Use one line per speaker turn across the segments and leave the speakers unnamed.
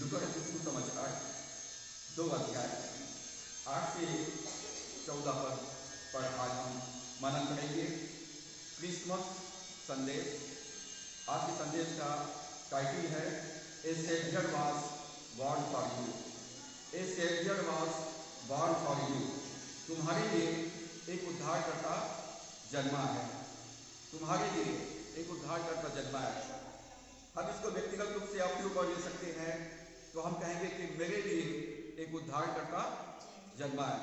लूका रचित सुसमाचार 2 अध्याय 8 से 14 पर आज हम मनन करेंगे। क्रिसमस संदेश। आज के संदेश का टाइटल है a saviour was born for you. A saviour was born for you. तुम्हारे लिए एक उद्धारकर्ता जन्मा है। तुम्हारे लिए एक उद्धारकर्ता जन्मा है। हम इसको व्यक्तिगत रूप से अपने ऊपर ले सकते हैं तो हम कहेंगे कि मेरे लिए एक उद्धारकर्ता जन्मा है।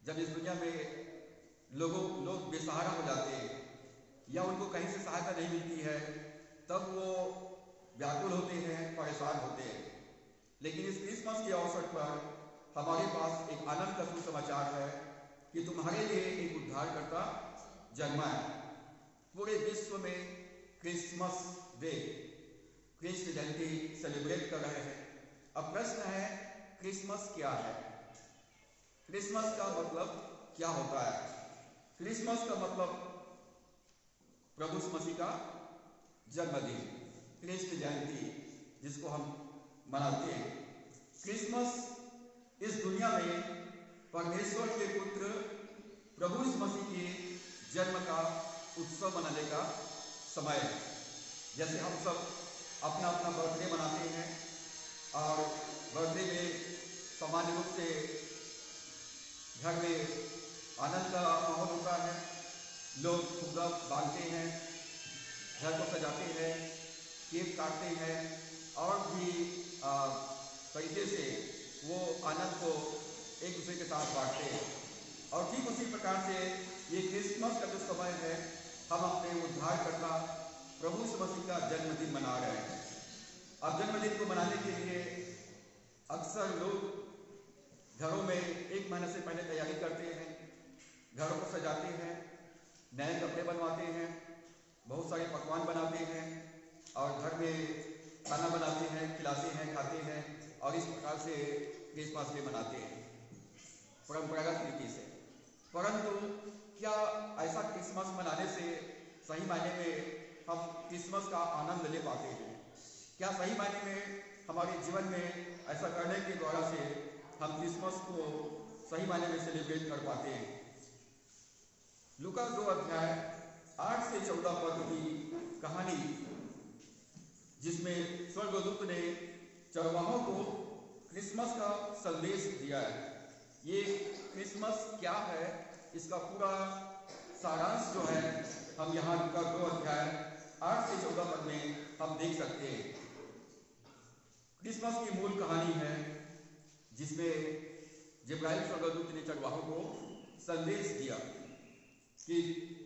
जब इस दुनिया में लोग बेसहारा हो जाते हैं या उनको कहीं से सहायता नहीं मिलती है तब वो व्याकुल होते हैं, परेशान होते हैं। लेकिन इस क्रिसमस के अवसर पर हमारे पास एक आनंद का सुसमाचार है कि तुम्हारे लिए एक उद्धारकर्ता जन्मा है। पूरे विश्व में क्रिसमस डे, क्रिस्ट जयंती सेलिब्रेट कर रहे हैं। अब प्रश्न है, क्रिसमस क्या है? क्रिसमस का मतलब क्या होता है? क्रिसमस का मतलब प्रभु मसीह का जन्मदिन, क्रिस्ट जयंती जिसको हम मनाते हैं। क्रिसमस इस दुनिया में परमेश्वर के पुत्र प्रभु मसीह के जन्म का उत्सव मनाने का समय है। जैसे हम सब अपना अपना बर्थडे मनाते हैं और बर्थडे में सामान्य रूप से घर में आनंद का माहौल होता है। लोग फुग्गा बांधते हैं, घर को सजाते हैं, केक काटते हैं और भी तरीके से वो आनंद को एक दूसरे के साथ बांटते हैं। और ठीक उसी प्रकार से ये क्रिसमस का जो समय है, हम अपने उद्धारकर्ता प्रभु मसीह का जन्मदिन मना रहे हैं। अब जन्मदिन को मनाने के लिए अक्सर लोग घरों में 1 महीने से पहले तैयारी करते हैं, घरों को सजाते हैं, नए कपड़े बनवाते हैं, बहुत सारे पकवान बनाते हैं और घर में खाना बनाते हैं, खिलाते हैं, खाते हैं और इस प्रकार से क्रिसमस डे मनाते हैं परंपरागत रीति से। परंतु क्या ऐसा क्रिसमस मनाने से सही मायने में हम क्रिसमस का आनंद ले पाते हैं? क्या सही मायने में हमारे जीवन में ऐसा करने के द्वारा से हम क्रिसमस को सही मायने में सेलिब्रेट कर पाते हैं? लूका 2 अध्याय 8 से 14 पद की कहानी, जिसमें स्वर्गदूत ने चरवाहों को क्रिसमस का संदेश दिया है। ये क्रिसमस क्या है, इसका पूरा सारांश जो है हम यहाँ लूका 2 अध्याय 8 से 14 पद में हम देख सकते हैं। क्रिसमस की मूल कहानी है जिसमें जिब्राइल स्वर्गदूत ने चरवाहों को संदेश दिया कि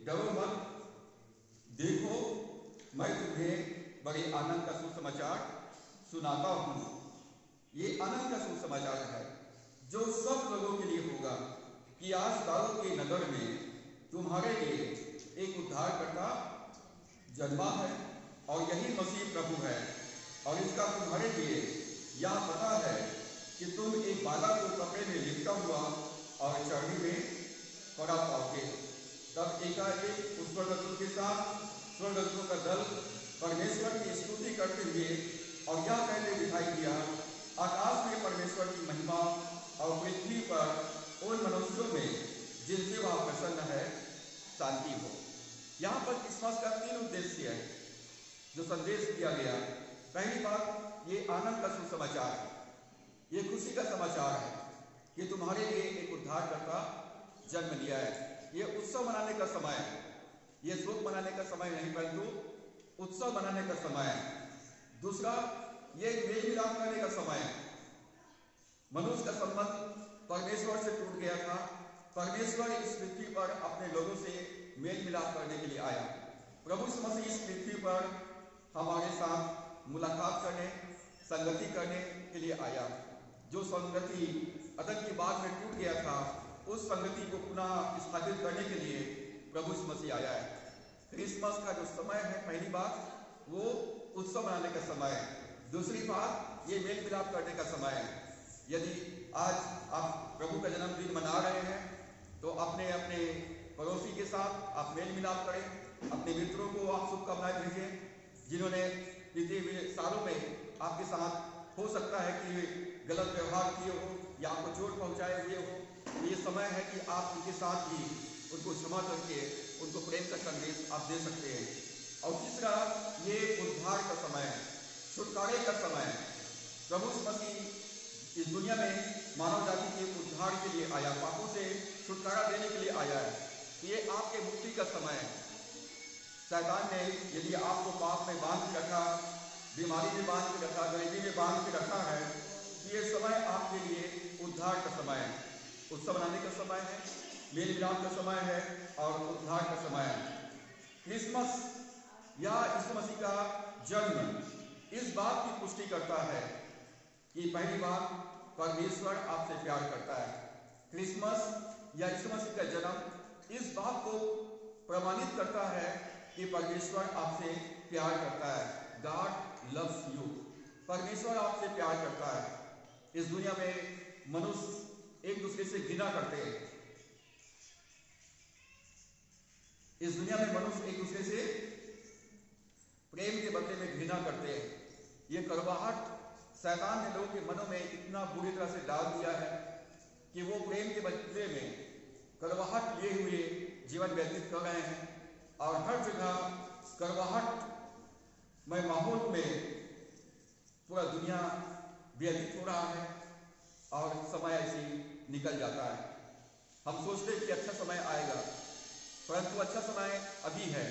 डरो मत, देखो मैं तुम्हें बड़े आनंद का सुसमाचार सुनाता हूँ। ये आनंद का सुसमाचार है जो सब लोगों के लिए होगा कि आज दाऊद के नगर में तुम्हारे लिए एक उद्धारकर्ता जन्मा है और यही मसीह प्रभु है। और इसका तुम्हारे लिए यह पता है कि तुम एक बालक को कपड़े में लिपटा हुआ और चढ़ी में पड़ा पाओगे। तब एकाएक उस स्वर्गदूत के साथ स्वर्गदूतों का दल परमेश्वर की स्तुति करते हुए और यह कहते दिखाई दिया, आकाश में परमेश्वर की महिमा और पृथ्वी पर उन मनुष्यों में जिनसे वह प्रसन्न है शांति हो। यहाँ पर क्रिसमस का 3 उद्देश्य है जो संदेश दिया गया। पहली बात, ये आनंद का सुसमाचार है, ये खुशी का समाचार है कि तुम्हारे लिए एक उद्धारकर्ता जन्म लिया है। ये उत्सव मनाने का समय है, ये शोक मनाने का समय नहीं परंतु उत्सव मनाने का समय है। दूसरा, ये मेल मिलाप करने का समय है। मनुष्य का संबंध परमेश्वर से टूट गया था। परमेश्वर इस पृथ्वी पर अपने लोगों से मेल मिलाप करने के लिए आया। प्रभु मसीह इस पृथ्वी पर हमारे साथ मुलाकात करने, संगति करने के लिए आया। जो संगति अदन की बाद में टूट गया था, उस संगति को पुनः स्थापित करने के लिए प्रभु मसीह आया है। क्रिसमस का जो समय है, पहली बात वो उत्सव मनाने का समय है। दूसरी बात, ये मेल मिलाप करने का समय है। यदि आज आप प्रभु का जन्मदिन मना रहे हैं तो अपने अपने पड़ोसी के साथ आप मेल मिलाप करें, अपने मित्रों को आप शुभकामनाएं भेजें जिन्होंने बीते हुए सालों में आपके साथ हो सकता है कि गलत व्यवहार किए हो या आपको चोट पहुंचाए हुए हो, तो ये समय है कि आप उनके साथ भी उनको क्षमा करके उनको प्रेम का संदेश आप दे सकते हैं। और तीसरा, ये उद्धार का समय है, छुटकारे का समय है। प्रभु यीशु मसीह इस दुनिया में मानव जाति के उद्धार के लिए आया, पापों से छुटकारा देने के लिए आया है। ये आपके मुक्ति का समय है। शैतान ने यदि आपको पाप में बांध के रखा, बीमारी में बांध के रखा, गरीबी में बांध के रखा है, तो ये समय आपके लिए उद्धार का समय है, उत्सव मनाने का समय है, मेल मिलाप का समय है और उद्धार का समय है। क्रिसमस या यीशु मसीह का जन्म इस बात की पुष्टि करता है कि पहली बात, परमेश्वर आपसे प्यार करता है। क्रिसमस या यीशु मसीह का जन्म इस बात को प्रमाणित करता है कि परमेश्वर आपसे प्यार करता है। God loves you. परमेश्वर आपसे प्यार करता है। इस दुनिया में मनुष्य एक दूसरे से घृणा करते हैं। इस दुनिया में मनुष्य एक दूसरे से प्रेम के बदले में घृणा करते हैं। ये कड़वाहट शैतान ने लोगों के मनों में इतना बुरी तरह से डाल दिया है कि वो प्रेम के बदले में कड़वाहट लिए हुए जीवन व्यतीत कर रहे हैं और हर जगह कड़वाहट में माहौल में पूरा दुनिया व्यतीत हो रहा है और समय ऐसे ही निकल जाता है। हम सोचते हैं कि अच्छा समय आएगा, परंतु अच्छा समय अभी है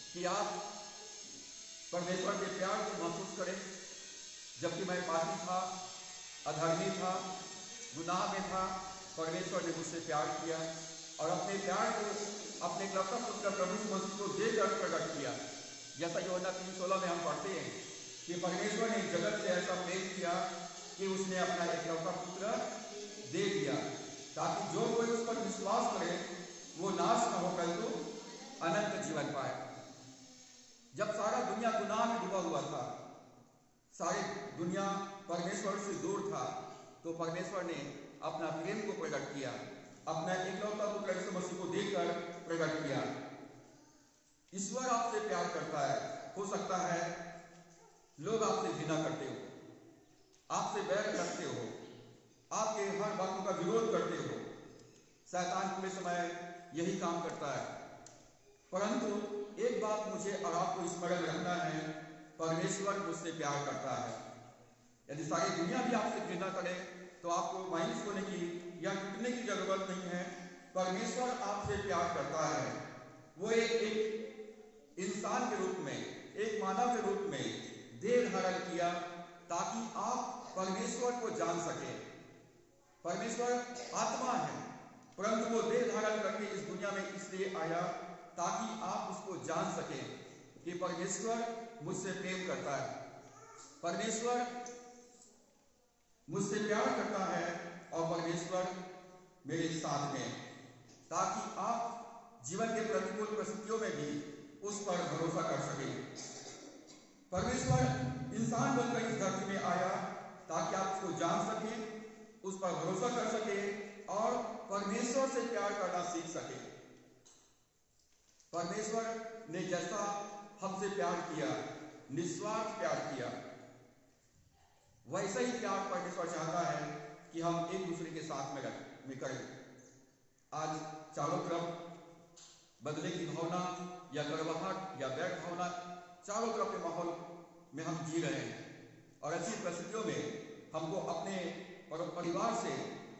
कि आप परमेश्वर के प्यार को महसूस करें। जबकि मैं पापी था, अधर्मी था, गुनाह में था, परमेश्वर ने मुझसे प्यार किया और अपने प्यार को अपने इकलौता पुत्र प्रभु यीशु मसीह को देकर प्रकट किया। जैसा यूहन्ना 3:16 में हम पढ़ते हैं कि परमेश्वर ने जगत से ऐसा प्रेम किया कि उसने अपना इकलौता पुत्र दे दिया, ताकि जो कोई उस पर विश्वास करे वो नाश न हो परंतु अनंत जीवन पाए। जब सारा दुनिया गुनाह में डूबा हुआ था, सारी दुनिया परमेश्वर से दूर था, तो परमेश्वर ने अपना प्रेम को प्रकट किया, अपना इकलौता पुत्र यीशु मसीह को देकर प्रकट किया। ईश्वर आपसे प्यार करता है। हो सकता है लोग आपसे घृणा करते हो, आपसे बैर रखते हो, आपके हर बातों का विरोध करते हो। शैतान पूरे समय यही काम करता है। परंतु एक बात मुझे और आपको स्मरण रखना है, परमेश्वर मुझसे प्यार करता है। यदि सारी दुनिया भी आपसे घृणा करे तो आपको मायूस होने की या टूटने की जरूरत नहीं है। परमेश्वर आपसे प्यार करता है। वो एक इंसान के रूप में, एक मानव के रूप में देह धारण किया ताकि आप परमेश्वर को जान सके। परमेश्वर आत्मा है, परंतु वो देह धारण करके इस दुनिया में इसलिए आया ताकि आप उसको जान सकें कि परमेश्वर मुझसे प्रेम करता है, परमेश्वर मुझसे प्यार करता है और परमेश्वर मेरे साथ में, ताकि आप जीवन के प्रतिकूल परिस्थितियों में भी उस पर भरोसा कर सकें। परमेश्वर इंसान बनकर इस धरती में आया ताकि आप उसको जान सकें, उस पर भरोसा कर सकें और परमेश्वर से प्यार करना सीख सकें। परमेश्वर ने जैसा हमसे प्यार किया, निस्वार्थ प्यार किया, वैसा ही प्यार परमेश्वर चाहता है कि हम एक दूसरे के साथ में करें। आज चारों तरफ बदले की भावना या कड़वाहट या बैर भावना चारों तरफ के माहौल में हम जी रहे हैं और ऐसी परिस्थितियों में हमको अपने परिवार से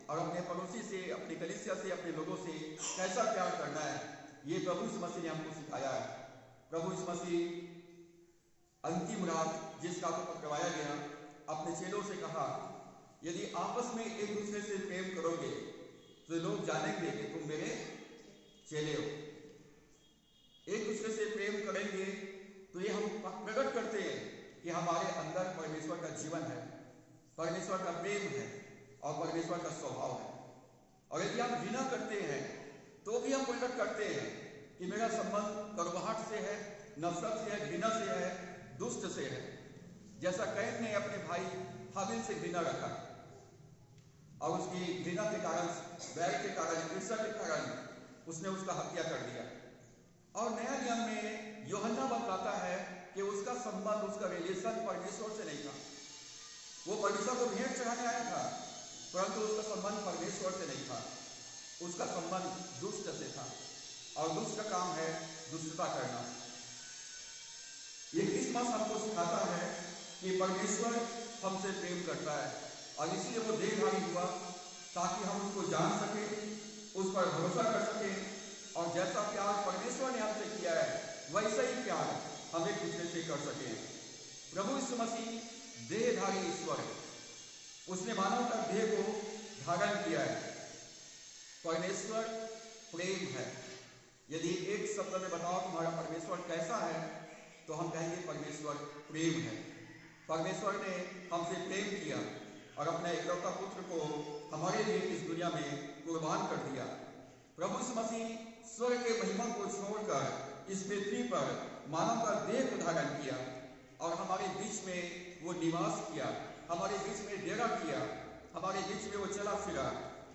और अपने पड़ोसी से, अपनी कलीसिया से, अपने लोगों से कैसा प्यार करना है, ये प्रभु यीशु मसीह ने हमको सिखाया है। प्रभु यीशु मसीह अंतिम रात जिस रात को पकड़वाया गया, अपने चेलों से कहा, यदि आपस में एक दूसरे से प्रेम करोगे तो लोग जानेंगे कि तुम मेरे चेले हो। एक दूसरे से प्रेम करेंगे तो ये हम प्रकट करते हैं कि हमारे अंदर परमेश्वर का जीवन है, परमेश्वर का प्रेम है और परमेश्वर का स्वभाव है। और यदि आप घृणा करते हैं तो भी हम प्रकट करते हैं कि मेरा संबंध कड़वाहट से है, नफरत से है, घृणा से है, दुष्ट से है। जैसा कैन ने अपने भाई हाबिल से घृणा रखा और उसकी घृणा के कारण, बैर के कारण, ईर्ष्या के कारण उसने उसका हत्या कर दिया। और नया नियम में यूहन्ना बतलाता है कि उसका संबंध, उसका रिलेशन परमेश्वर से नहीं था, वो परमेश्वर को भेंट चढ़ाने आया था, परंतु उसका संबंध परमेश्वर से नहीं था, उसका संबंध दुष्ट से था, और दुष्ट का काम है दुष्टता करना। ये क्रिसमस हमको सिखाता है कि परमेश्वर हमसे प्रेम करता है, और इसलिए वो देहधारी हुआ ताकि हम उसको जान सके, उस पर भरोसा कर सके, और जैसा प्यार परमेश्वर ने हमसे किया है वैसा ही प्यार हम एक दूसरे से कर सके। प्रभु यीशु मसीह देहधारी ईश्वर है, उसने मानव का देह को धारण किया है। परमेश्वर प्रेम है। यदि एक शब्द में बताओ तुम्हारा परमेश्वर कैसा है, तो हम कहेंगे परमेश्वर प्रेम है। परमेश्वर ने हमसे प्रेम किया और अपने एकलौता पुत्र को हमारे लिए इस दुनिया में कुर्बान कर दिया। प्रभु यीशु मसीह स्वर्ग के महिमा को छोड़कर इस पृथ्वी पर मानव का देह को धारण किया और हमारे बीच में वो निवास किया, हमारे बीच में डेरा किया, हमारे बीच में वो चला फिरा,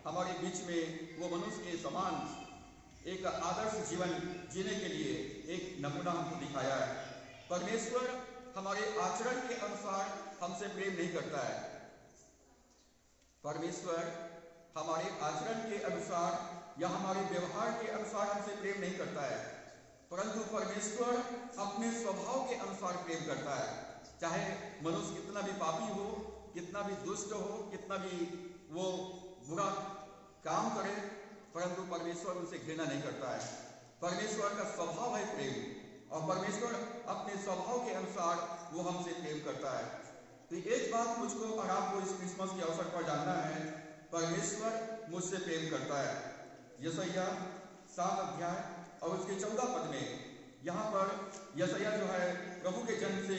हमारे बीच में वो मनुष्य के समान एक आदर्श जीवन जीने के लिए एक नमूना हमको दिखाया है। परमेश्वर हमारे आचरण के अनुसार हमसे प्रेम नहीं करता है। परमेश्वर हमारे आचरण के अनुसार या हमारे व्यवहार के अनुसार हमसे प्रेम नहीं करता है, परंतु परमेश्वर अपने स्वभाव के अनुसार प्रेम करता है। चाहे मनुष्य कितना भी पापी हो, कितना भी दुष्ट हो, कितना भी वो बुरा काम करे, परंतु परमेश्वर उनसे घृणा नहीं करता है। परमेश्वर का स्वभाव है प्रेम, और परमेश्वर अपने स्वभाव के अनुसार वो हमसे प्रेम करता है। तो एक बात मुझको और आपको इस क्रिसमस के अवसर पर जानना है, परमेश्वर मुझसे प्रेम करता है। यशायाह 7 अध्याय और उसके 14 पद में यहाँ पर यशायाह जो है प्रभु के जन्म से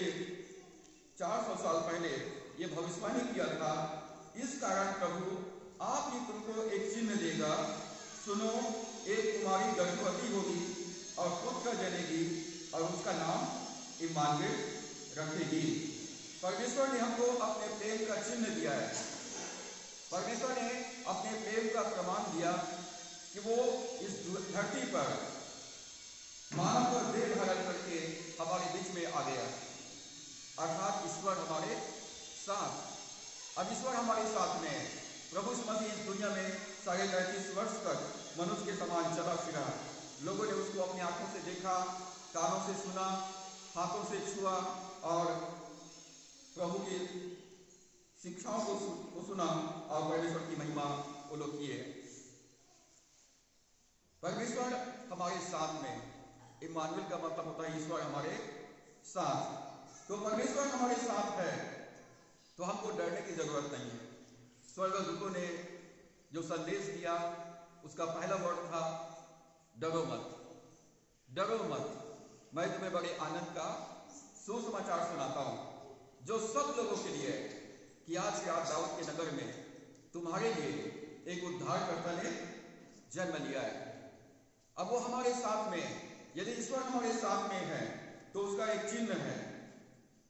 400 साल पहले ये भविष्यवाणी किया था, इस कारण प्रभु आप ही तुमको एक चिन्ह देगा, सुनो एक कुमारी गर्भवती होगी और पुत्र जनेगी और उसका नाम इम्मानुएल रखेगी। परमेश्वर ने हमको अपने प्रेम का चिन्ह दिया है। परमेश्वर ने अपने प्रेम का प्रमाण दिया कि वो इस धरती पर मानव का देह धारण करके हमारे बीच में आ गया, अर्थात ईश्वर हमारे साथ। अब ईश्वर हमारे साथ में है। प्रभु यीशु मसीह इस दुनिया में 33.5 वर्ष तक मनुष्य के समान चला फिरा। लोगों ने उसको अपनी आंखों से देखा, कानों से सुना, हाथों से छुआ और प्रभु की शिक्षाओं को सुना और परमेश्वर की महिमा वो लोग किए। परमेश्वर हमारे साथ में, इम्मानुएल का मतलब होता है ईश्वर हमारे साथ। तो परमेश्वर हमारे साथ है तो हमको डरने की जरूरत नहीं है। स्वर्गदूतों ने जो संदेश दिया उसका पहला वर्ड था डरो मत, डरो मत। मैं तुम्हें बड़े आनंद का सुसमाचार सुनाता हूं जो सब लोगों के लिए है कि आज रात दाऊद के नगर में तुम्हारे लिए एक उद्धारकर्ता ने जन्म लिया है। अब वो हमारे साथ में, यदि ईश्वर हमारे साथ में है तो उसका एक चिन्ह है।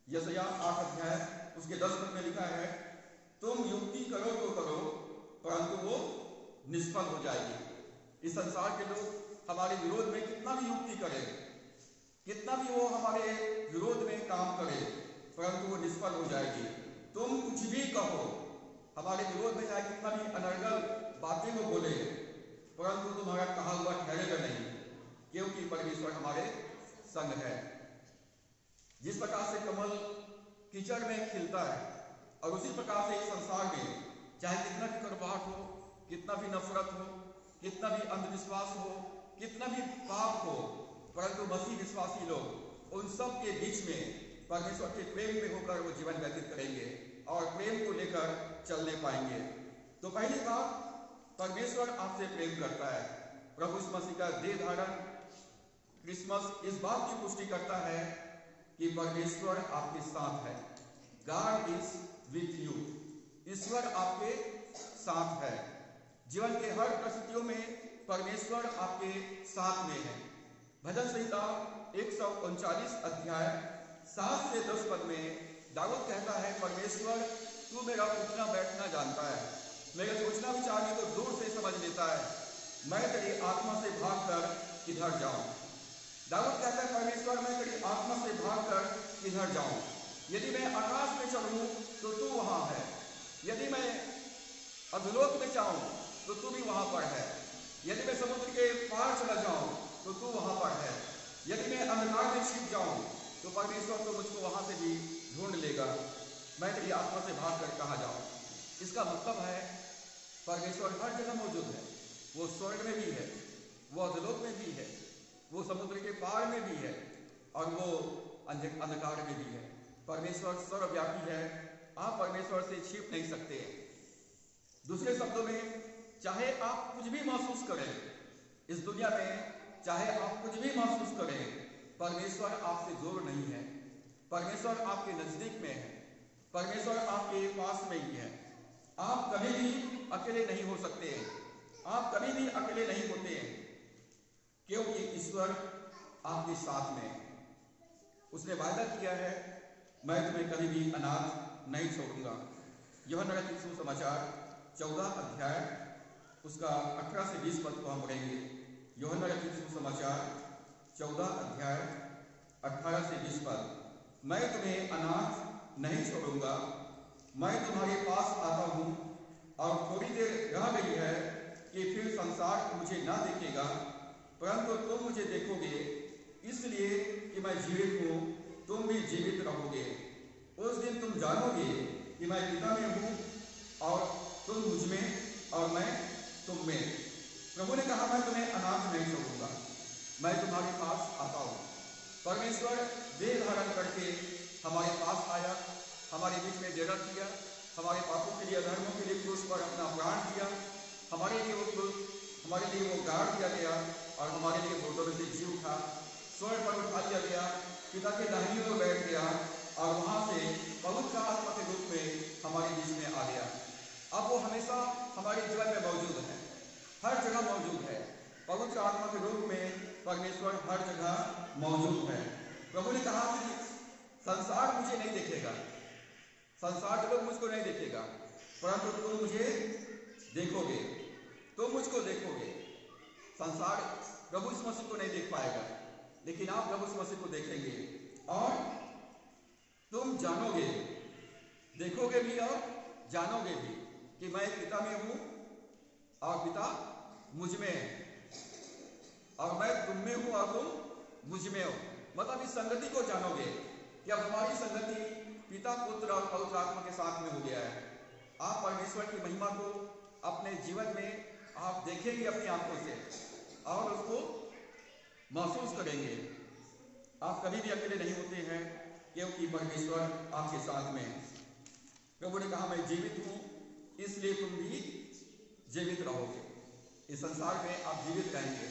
यशायाह 8 अध्याय उसके 10 पद में लिखा है, तुम युक्ति करो तो करो परंतु वो निष्फल हो जाएगी। इस संसार के लोग हमारे विरोध में कितना भी युक्ति करें, कितना भी वो हमारे विरोध में काम करे, परंतु वो निष्फल हो जाएगी। तुम कुछ भी कहो, हमारे विरोध में चाहे कितना भी अनर्गल बातें वो बोले, परंतु तुम्हारा कहा हुआ ठहरेगा नहीं, क्योंकि परमेश्वर हमारे संग है। जिस प्रकार से कमल कीचड़ में खिलता है और उसी प्रकार से इस संसार में चाहे कितना भी कड़वाहट हो, कितना भी नफरत हो, कितना भी अंधविश्वास हो, कितना भी पाप हो, परंतु मसीह विश्वासी लोग उन सब के बीच में परमेश्वर के प्रेम में होकर वो जीवन व्यतीत करेंगे और प्रेम को लेकर चलने पाएंगे। तो पहली बात, परमेश्वर आपसे प्रेम करता है। प्रभु यीशु मसीह का देह धारण क्रिसमस इस बात की पुष्टि करता है कि परमेश्वर आपके साथ है। God is with you. ईश्वर आपके साथ है। जीवन के हर परिस्थितियों में परमेश्वर आपके साथ में है। भजन संहिता 139 अध्याय 7 से 10 पद में दाऊद कहता है, परमेश्वर तू मेरा उठना बैठना जानता है, मेरे सोचना विचारने को दूर से समझ लेता है, मैं तेरी आत्मा से भागकर किधर जाऊं। दाऊद कहता है, परमेश्वर मैं तेरी आत्मा से भागकर किधर जाऊं। यदि मैं आकाश में चढ़ूं तो तू वहां है, अधोलोक में जाऊं तो तू भी वहां पर है। यदि मैं समुद्र के पार चला जाऊं तो तू वहां पर है। यदि मैं अंधकार में छिप जाऊं तो परमेश्वर तो मुझको वहां से भी ढूंढ लेगा। मैं तेरी आत्मा से भाग कर कहाँ जाऊं। इसका मतलब है परमेश्वर हर जगह मौजूद है। वो स्वर्ग में भी है, वो अधोलोक में भी है, वो समुद्र के पार में भी है और वो अंधकार में भी है। परमेश्वर सर्वव्यापी है। आप परमेश्वर से छिप नहीं सकते। दूसरे शब्दों में, चाहे आप कुछ भी महसूस करें इस दुनिया में, चाहे आप कुछ भी महसूस करें, परमेश्वर आपसे दूर नहीं है। परमेश्वर आपके नजदीक में है। परमेश्वर आपके पास में ही है। आप कभी भी अकेले नहीं हो सकते। आप कभी भी अकेले नहीं होते हैं, क्योंकि ईश्वर आपके साथ में है। उसने वायदा किया है, मैं तुम्हें कभी भी अनाथ नहीं छोड़ूंगा। यूहन्ना रचित सुसमाचार 14 अध्याय उसका 18 से 20 पद को हम पढ़ेंगे। यूहन्ना रचित सुसमाचार 14 अध्याय 18 से 20 पद। मैं तुम्हें अनाथ नहीं छोड़ूंगा, मैं तुम्हारे पास आता हूँ। और थोड़ी देर रह गई है कि फिर संसार मुझे ना देखेगा, परंतु तुम मुझे देखोगे, इसलिए कि मैं जीवित हूँ, तुम भी जीवित रहोगे। उस दिन तुम जानोगे कि मैं पिता में हूँ और तुम मुझ में और मैं तुम में। प्रभु ने कहा, मैं तुम्हें अनाथ नहीं छोड़ूंगा, मैं तुम्हारे पास आता हूँ। परमेश्वर देह धारण करके हमारे पास आया, हमारे बीच में डेरा किया, हमारे पापों के लिए, अधर्मों के लिए क्रूस पर अपना प्राण दिया। हमारे लिए वो गाड़ दिया गया और हमारे लिए मुर्दों में से जी उठा, स्वर्ग पर उठा दिया गया, पिता के दाहिनी ओर बैठ गया और वहां से पवित्र आत्मा के रूप में हमारे बीच में आ गया। अब वो हमेशा हमारे जीवन में मौजूद है, हर जगह मौजूद है। पवित्र आत्मा के रूप में परमेश्वर हर जगह मौजूद है। प्रभु ने कहा कि संसार मुझे नहीं देखेगा, संसार के लोग मुझको नहीं देखेगा, परंतु तुम मुझे देखोगे, तुम मुझको देखोगे। संसार प्रभु यीशु मसीह को नहीं देख पाएगा, लेकिन आप प्रभु यीशु मसीह को देखेंगे और तुम जानोगे, देखोगे भी और जानोगे भी कि मैं पिता में हूं और पिता मुझ में है, और मैं तुम में हूं और तुम मुझ में हो। मतलब इस संगति को जानोगे कि अब हमारी संगति पिता, पुत्र और पवित्र आत्मा के साथ में हो गया है। आप परमेश्वर की महिमा को अपने जीवन में आप देखेंगे अपनी आंखों से और उसको महसूस करेंगे। आप कभी भी अकेले नहीं होते हैं, क्योंकि परमेश्वर आपके साथ में है। प्रभु ने कहा, मैं जीवित हूं, इसलिए तुम भी जीवित रहोगे। इस संसार में आप जीवित रहेंगे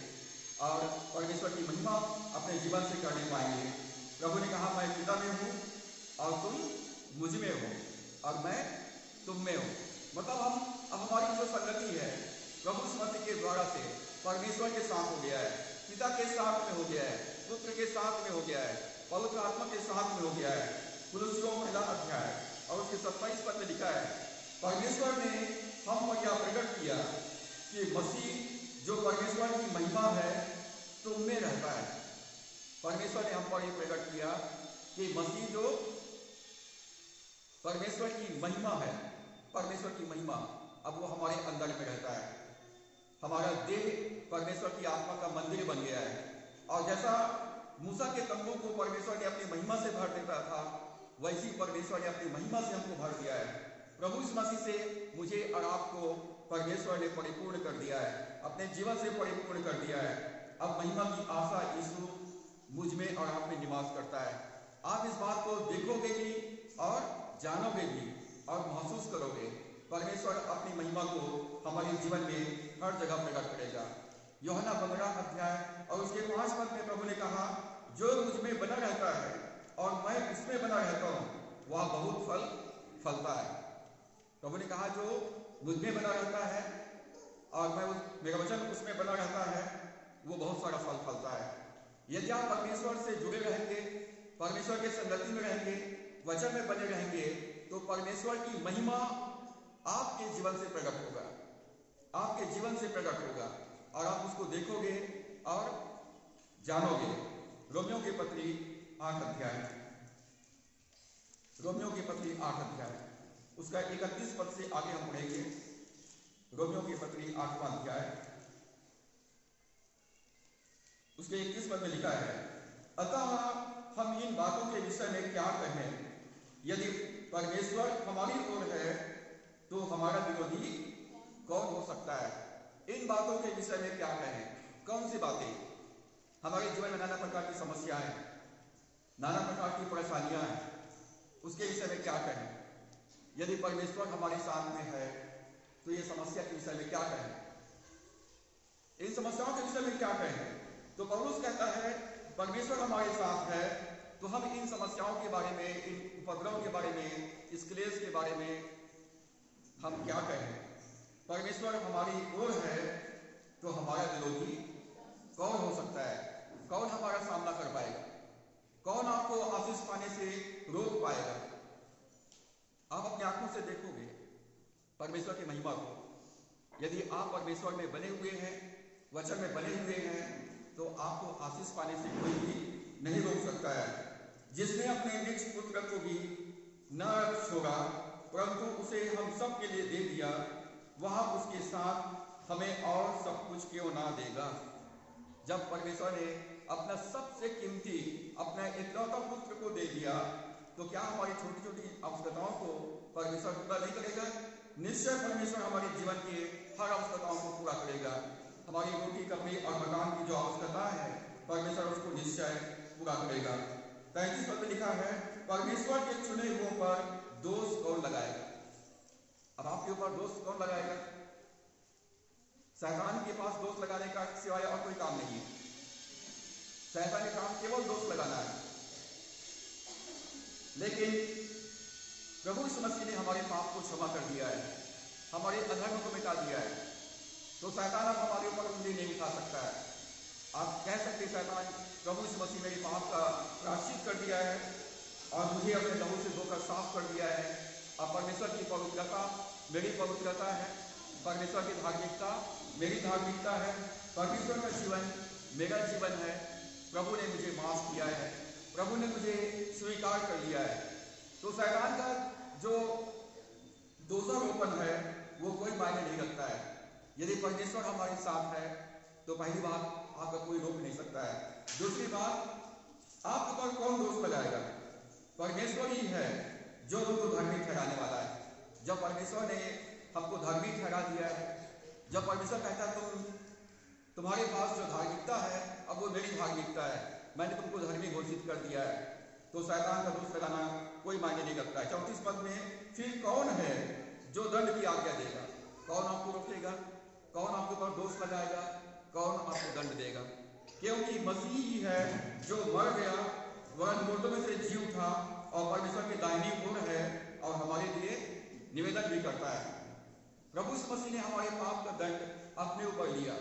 और परमेश्वर की महिमा अपने जीवन से करने पाएंगे। प्रभु ने कहा, मैं पिता में हूं और तुम मुझ में हो और मैं तुम में हूं। मतलब अब हमारी जो संगति है प्रभु यीशु मसीह के द्वारा से परमेश्वर के साथ हो गया है, पिता के साथ में हो गया है, पुत्र के साथ में हो गया है, पवित्र आत्मा के साथ में हो गया है। कुलुस्सियों 1 अध्याय और उसके 27 पद में लिखा है, परमेश्वर ने हम पर यह प्रकट किया कि मसीह जो परमेश्वर की महिमा है तुम में रहता है। परमेश्वर ने हम पर यह प्रकट किया कि मसीह जो परमेश्वर की महिमा है, परमेश्वर की महिमा अब वो हमारे अंदर में रहता है। हमारा देह परमेश्वर की आत्मा का मंदिर बन गया है। और जैसा मूसा के तंबू को परमेश्वर ने अपनी महिमा से भर देता था, वैसी परमेश्वर ने अपनी महिमा से हमको भर दिया है। प्रभु यीशु मसीह से मुझे और आपको परमेश्वर ने परिपूर्ण कर दिया है, अपने जीवन से परिपूर्ण कर दिया है। अब महिमा की आशा यीशु मुझ में और आप में निवास करता है। आप इस बात को देखोगे भी और जानोगे भी और महसूस करोगे। परमेश्वर अपनी महिमा को हमारे जीवन में हर जगह प्रकट करेगा। यूहन्ना 15 अध्याय और उसके 5 पद में प्रभु ने कहा, जो मुझ में बना रहता है और मैं उसमें बना रहता हूँ, वह बहुत फल फलता है। प्रभु ने कहा, जो मुझ में बना रहता है और मेरा वचन उसमें बना रहता है, वो बहुत सारा फल फलता है। यदि आप परमेश्वर से जुड़े रहेंगे, परमेश्वर के संगति में रहेंगे, वचन में बने रहेंगे, तो परमेश्वर की महिमा आपके जीवन से प्रकट होगा, आपके जीवन से प्रकट होगा और आप उसको देखोगे और जानोगे। रोमियो की पत्री 8 अध्याय, रोमियो की पत्री 8 अध्याय उसका 31 पद से आगे हम पढ़ेंगे। रोमियो की पत्री 8वां अध्याय उसके 21 पद में लिखा है, अतः हम इन बातों के विषय में क्या कहें? यदि परमेश्वर हमारी ओर है तो हमारा विरोधी कौन हो सकता है? इन बातों के विषय में क्या कहें? कौन सी बातें? हमारे जीवन में नाना प्रकार की समस्याएं, नाना प्रकार की परेशानियां हैं, उसके विषय में क्या कहें? यदि परमेश्वर हमारे साथ में है तो ये समस्या के विषय में क्या कहें? इन समस्याओं के विषय में क्या कहें? तो पौलुस कहता है परमेश्वर हमारे साथ है तो हम इन समस्याओं के बारे में, इन उपद्रव के बारे में, इस क्लेश के बारे में हम क्या कहें? परमेश्वर हमारी ओर है तो हमारा विरोधी कौन हो सकता है? कौन हमारा सामना कर पाएगा? कौन आपको आशीष पाने से रोक पाएगा? आप अपनी आंखों से देखोगे परमेश्वर की महिमा को। यदि आप परमेश्वर में बने हुए हैं, वचन में बने हुए हैं, तो आपको आशीष पाने से कोई भी नहीं रोक सकता है। जिसने अपने निज पुत्र को भी न छोड़ा परंतु उसे हम सब के लिए दे दिया, वह उसके साथ हमें और सब कुछ क्यों ना देगा? जब परमेश्वर ने अपना सबसे कीमती, अपना इकलौता पुत्र को दे दिया, तो क्या हमारी छोटी छोटी आवश्यकताओं को परमेश्वर पूरा नहीं करेगा? निश्चय परमेश्वर हमारे जीवन के हर आवश्यकताओं को पूरा करेगा। हमारी रोटी, कपड़े और मकान की जो आवश्यकता है, परमेश्वर उसको निश्चय पूरा करेगा। 35 पद में लिखा है, परमेश्वर के चुने हुओं पर दोष कौन लगाएगा? अब आपके ऊपर दोष कौन लगाएगा? शैतान के पास दोष लगाने का सिवाय और कोई काम नहीं है। शैतान का काम केवल दोष लगाना है। लेकिन प्रभु यीशु मसीह ने हमारे पाप को क्षमा कर दिया है, हमारे अधर्म को मिटा दिया है, तो शैतान अब हमारे ऊपर उंगली नहीं उठा सकता है। आप कह सकते शैतान, प्रभु यीशु मसीह मेरे पाप का प्रायश्चित कर दिया है और मुझे अपने लहू से धोकर साफ कर दिया है। अब परमेश्वर की पवित्रता मेरी पवित्रता है, परमेश्वर की धार्मिकता मेरी धार्मिकता है, परमेश्वर का जीवन मेरा जीवन है। प्रभु ने मुझे माफ किया है, प्रभु ने मुझे स्वीकार कर लिया है। तो शैतान का जो दोषारोपण है वो कोई मायने नहीं रखता है। यदि परमेश्वर हमारे साथ है तो पहली बात, आपका कोई रोक नहीं सकता है। दूसरी बात, आपके ऊपर कौन दोष लगाएगा? परमेश्वर ही है जो उनको धार्मिक ठहराने वाला है। जब परमेश्वर ने हमको धार्मिक ठहरा दिया है, जब परमेश्वर कहता है तुम्हारे पास जो धार्मिकता है अब वो मेरी धार्मिकता है, मैंने तुमको धर्मी घोषित कर दिया है, तो शैतान का दोष लगाना कोई मायने नहीं रखता है। 34 पद में, फिर कौन है जो दंड की आज्ञा देगा? कौन आपको रोकेगा? कौन आपके ऊपर दोष लगाएगा? कौन आपको दंड देगा? क्योंकि मसीह ही है जो मर गया, वह मुर्दों में से जी उठा और परमेश्वर की दाहिनी ओर है और हमारे लिए निवेदन भी करता है। प्रभु यीशु मसीह ने हमारे पाप का दंड अपने ऊपर लिया,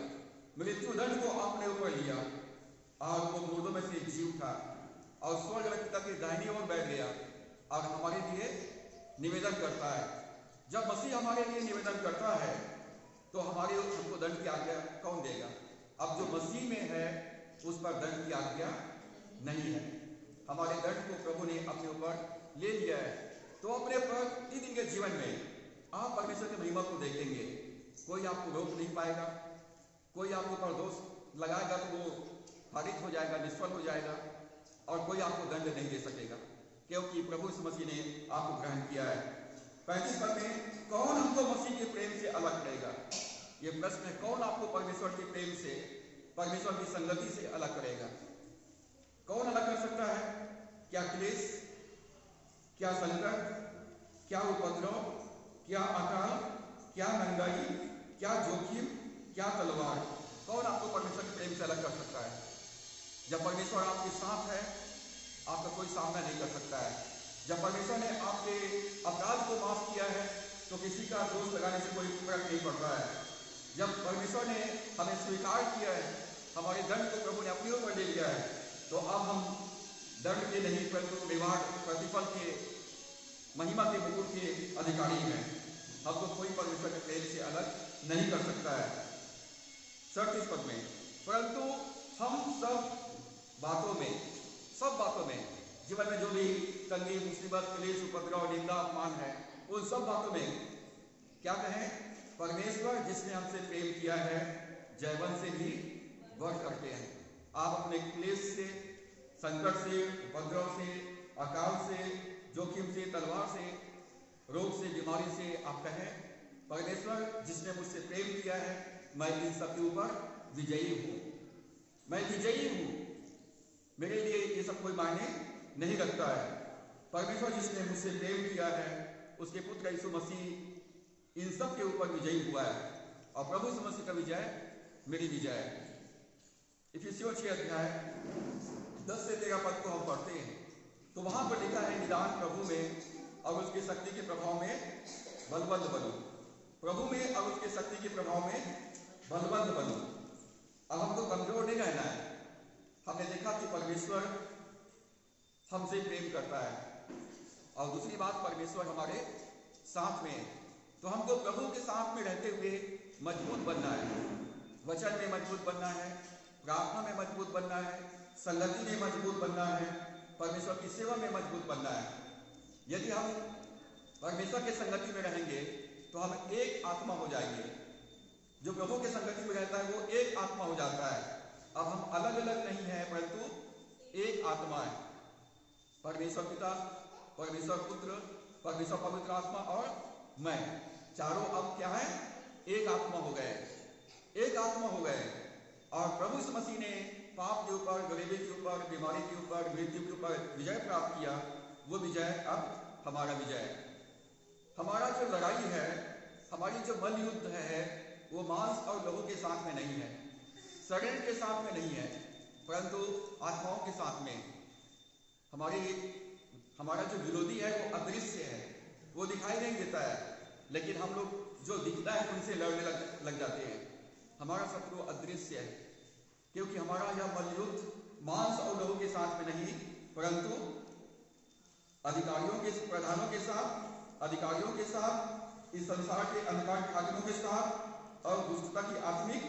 मृत्यु दंड को अपने ऊपर लिया और वो मुर्दों में से जी उठा और स्वर्ग में पिता की दाहिनी ओर बैठ गया और हमारे लिए निवेदन करता है। जब मसीह हमारे लिए निवेदन करता है तो हमको दंड की आज्ञा कौन देगा? अब जो मसीह में है उस पर दंड की आज्ञा नहीं है। हमारे दंड को प्रभु ने अपने ऊपर ले लिया है। तो अपने प्रतिदिन के जीवन में आप परमेश्वर की महिमा को देखेंगे, कोई आपको रोक नहीं पाएगा। कोई आपके ऊपर दोष लगाएगा तो वो खारिज हो जाएगा, निष्फल हो जाएगा और कोई आपको दंड नहीं दे सकेगा, क्योंकि प्रभु यीशु मसीह ने आपको ग्रहण किया है। 35 पद में, कौन हमको मसीह के प्रेम से अलग करेगा? ये प्रश्न है, कौन आपको परमेश्वर के प्रेम से, परमेश्वर की संगति से अलग करेगा? कौन अलग कर सकता है? क्या क्लेश, क्या संकट, क्या उपद्रव, क्या अकाल, क्या महंगाई, क्या जोखिम, क्या तलवार? कौन आपको परमेश्वर के प्रेम से अलग कर सकता है? जब परमेश्वर आपके साथ है, आपका कोई सामना नहीं कर सकता है। जब परमेश्वर ने आपके अपराध को माफ किया है तो किसी का दोष लगाने से कोई फर्क नहीं पड़ता है। जब परमेश्वर ने हमें स्वीकार किया है, हमारे दंड को प्रभु ने अपने ऊपर ले लिया है, तो अब हम दंड के नहीं परंतु रिवार्ड, प्रतिफल के, महिमा के, मुकुट के अधिकारी हैं। हमको कोई परमेश्वर के प्रेम से अलग नहीं कर सकता है। 37 पद में, परंतु हम सब बातों में जीवन में जो भी तंगी, मुसीबत, क्लेश, उपद्रव, निंदा, अपमान है, उन सब बातों में क्या कहें? परमेश्वर जिसने हमसे प्रेम किया है जयवंत से भी बढ़ करके हैं। आप अपने क्लेश से, संकट से, उपद्रव से, अकाल से, जोखिम से, तलवार से, रोग से, बीमारी से आप कहें, परमेश्वर जिसने मुझसे प्रेम किया है मैं इन सब के ऊपर विजयी हूँ, मैं विजयी हूँ। मेरे लिए ये सब कोई मायने नहीं रखता है। परमेश्वर जिसने मुझसे प्रेम किया है उसके पुत्र यीशु मसीह इन सब के ऊपर विजयी हुआ है और प्रभु यीशु मसीह का विजय मेरी विजय है। इफिसियों 6 अध्याय 10 से 13 पद को हम पढ़ते हैं तो वहां पर लिखा है, निदान प्रभु में और उसकी शक्ति के प्रभाव में बलवंत बनो। प्रभु में और उसके शक्ति के प्रभाव में बलवंत बनो। अब हमको कमजोर नहीं रहना है। हमने देखा कि परमेश्वर हमसे प्रेम करता है और दूसरी बात, परमेश्वर हमारे साथ में है। तो हमको प्रभु के साथ में रहते हुए मजबूत बनना है, वचन में मजबूत बनना है, प्रार्थना में मजबूत बनना है, संगति में मजबूत बनना है, परमेश्वर की सेवा में मजबूत बनना है। यदि हम परमेश्वर के संगति में रहेंगे तो हम एक आत्मा हो जाएंगे। जो प्रभु के संगति में रहता है वो एक आत्मा हो जाता है। अब हम अलग अलग नहीं है परंतु एक आत्मा है। परमेश्वर पिता, परमेश्वर पुत्र, परमेश्वर पवित्र आत्मा और मैं, चारों अब क्या है? एक आत्मा हो गए, एक आत्मा हो गए। और प्रभु यीशु मसीह ने पाप के ऊपर, गरीबी के ऊपर, बीमारी के ऊपर, मृत्यु के ऊपर विजय प्राप्त किया। वो विजय अब हमारा विजय है। हमारा जो लड़ाई है, हमारी जो मल युद्ध है वो मांस और लहू के साथ में नहीं है, शरीर के साथ में नहीं है, परंतु आत्माओं के साथ में। हमारा जो विरोधी है वो अदृश्य है, वो दिखाई नहीं देता है, लेकिन हम लोग जो दिखता है उनसे लड़ने लग जाते हैं। हमारा शत्रु अदृश्य है, क्योंकि हमारा यह मलयुद्ध मांस और लहू के साथ में नहीं, परंतु अधिकारियों के, प्रधानों के साथ, अधिकारियों के साथ, इस संसार के अंधकार खादिनों के साथ और दुष्टता की आत्मिक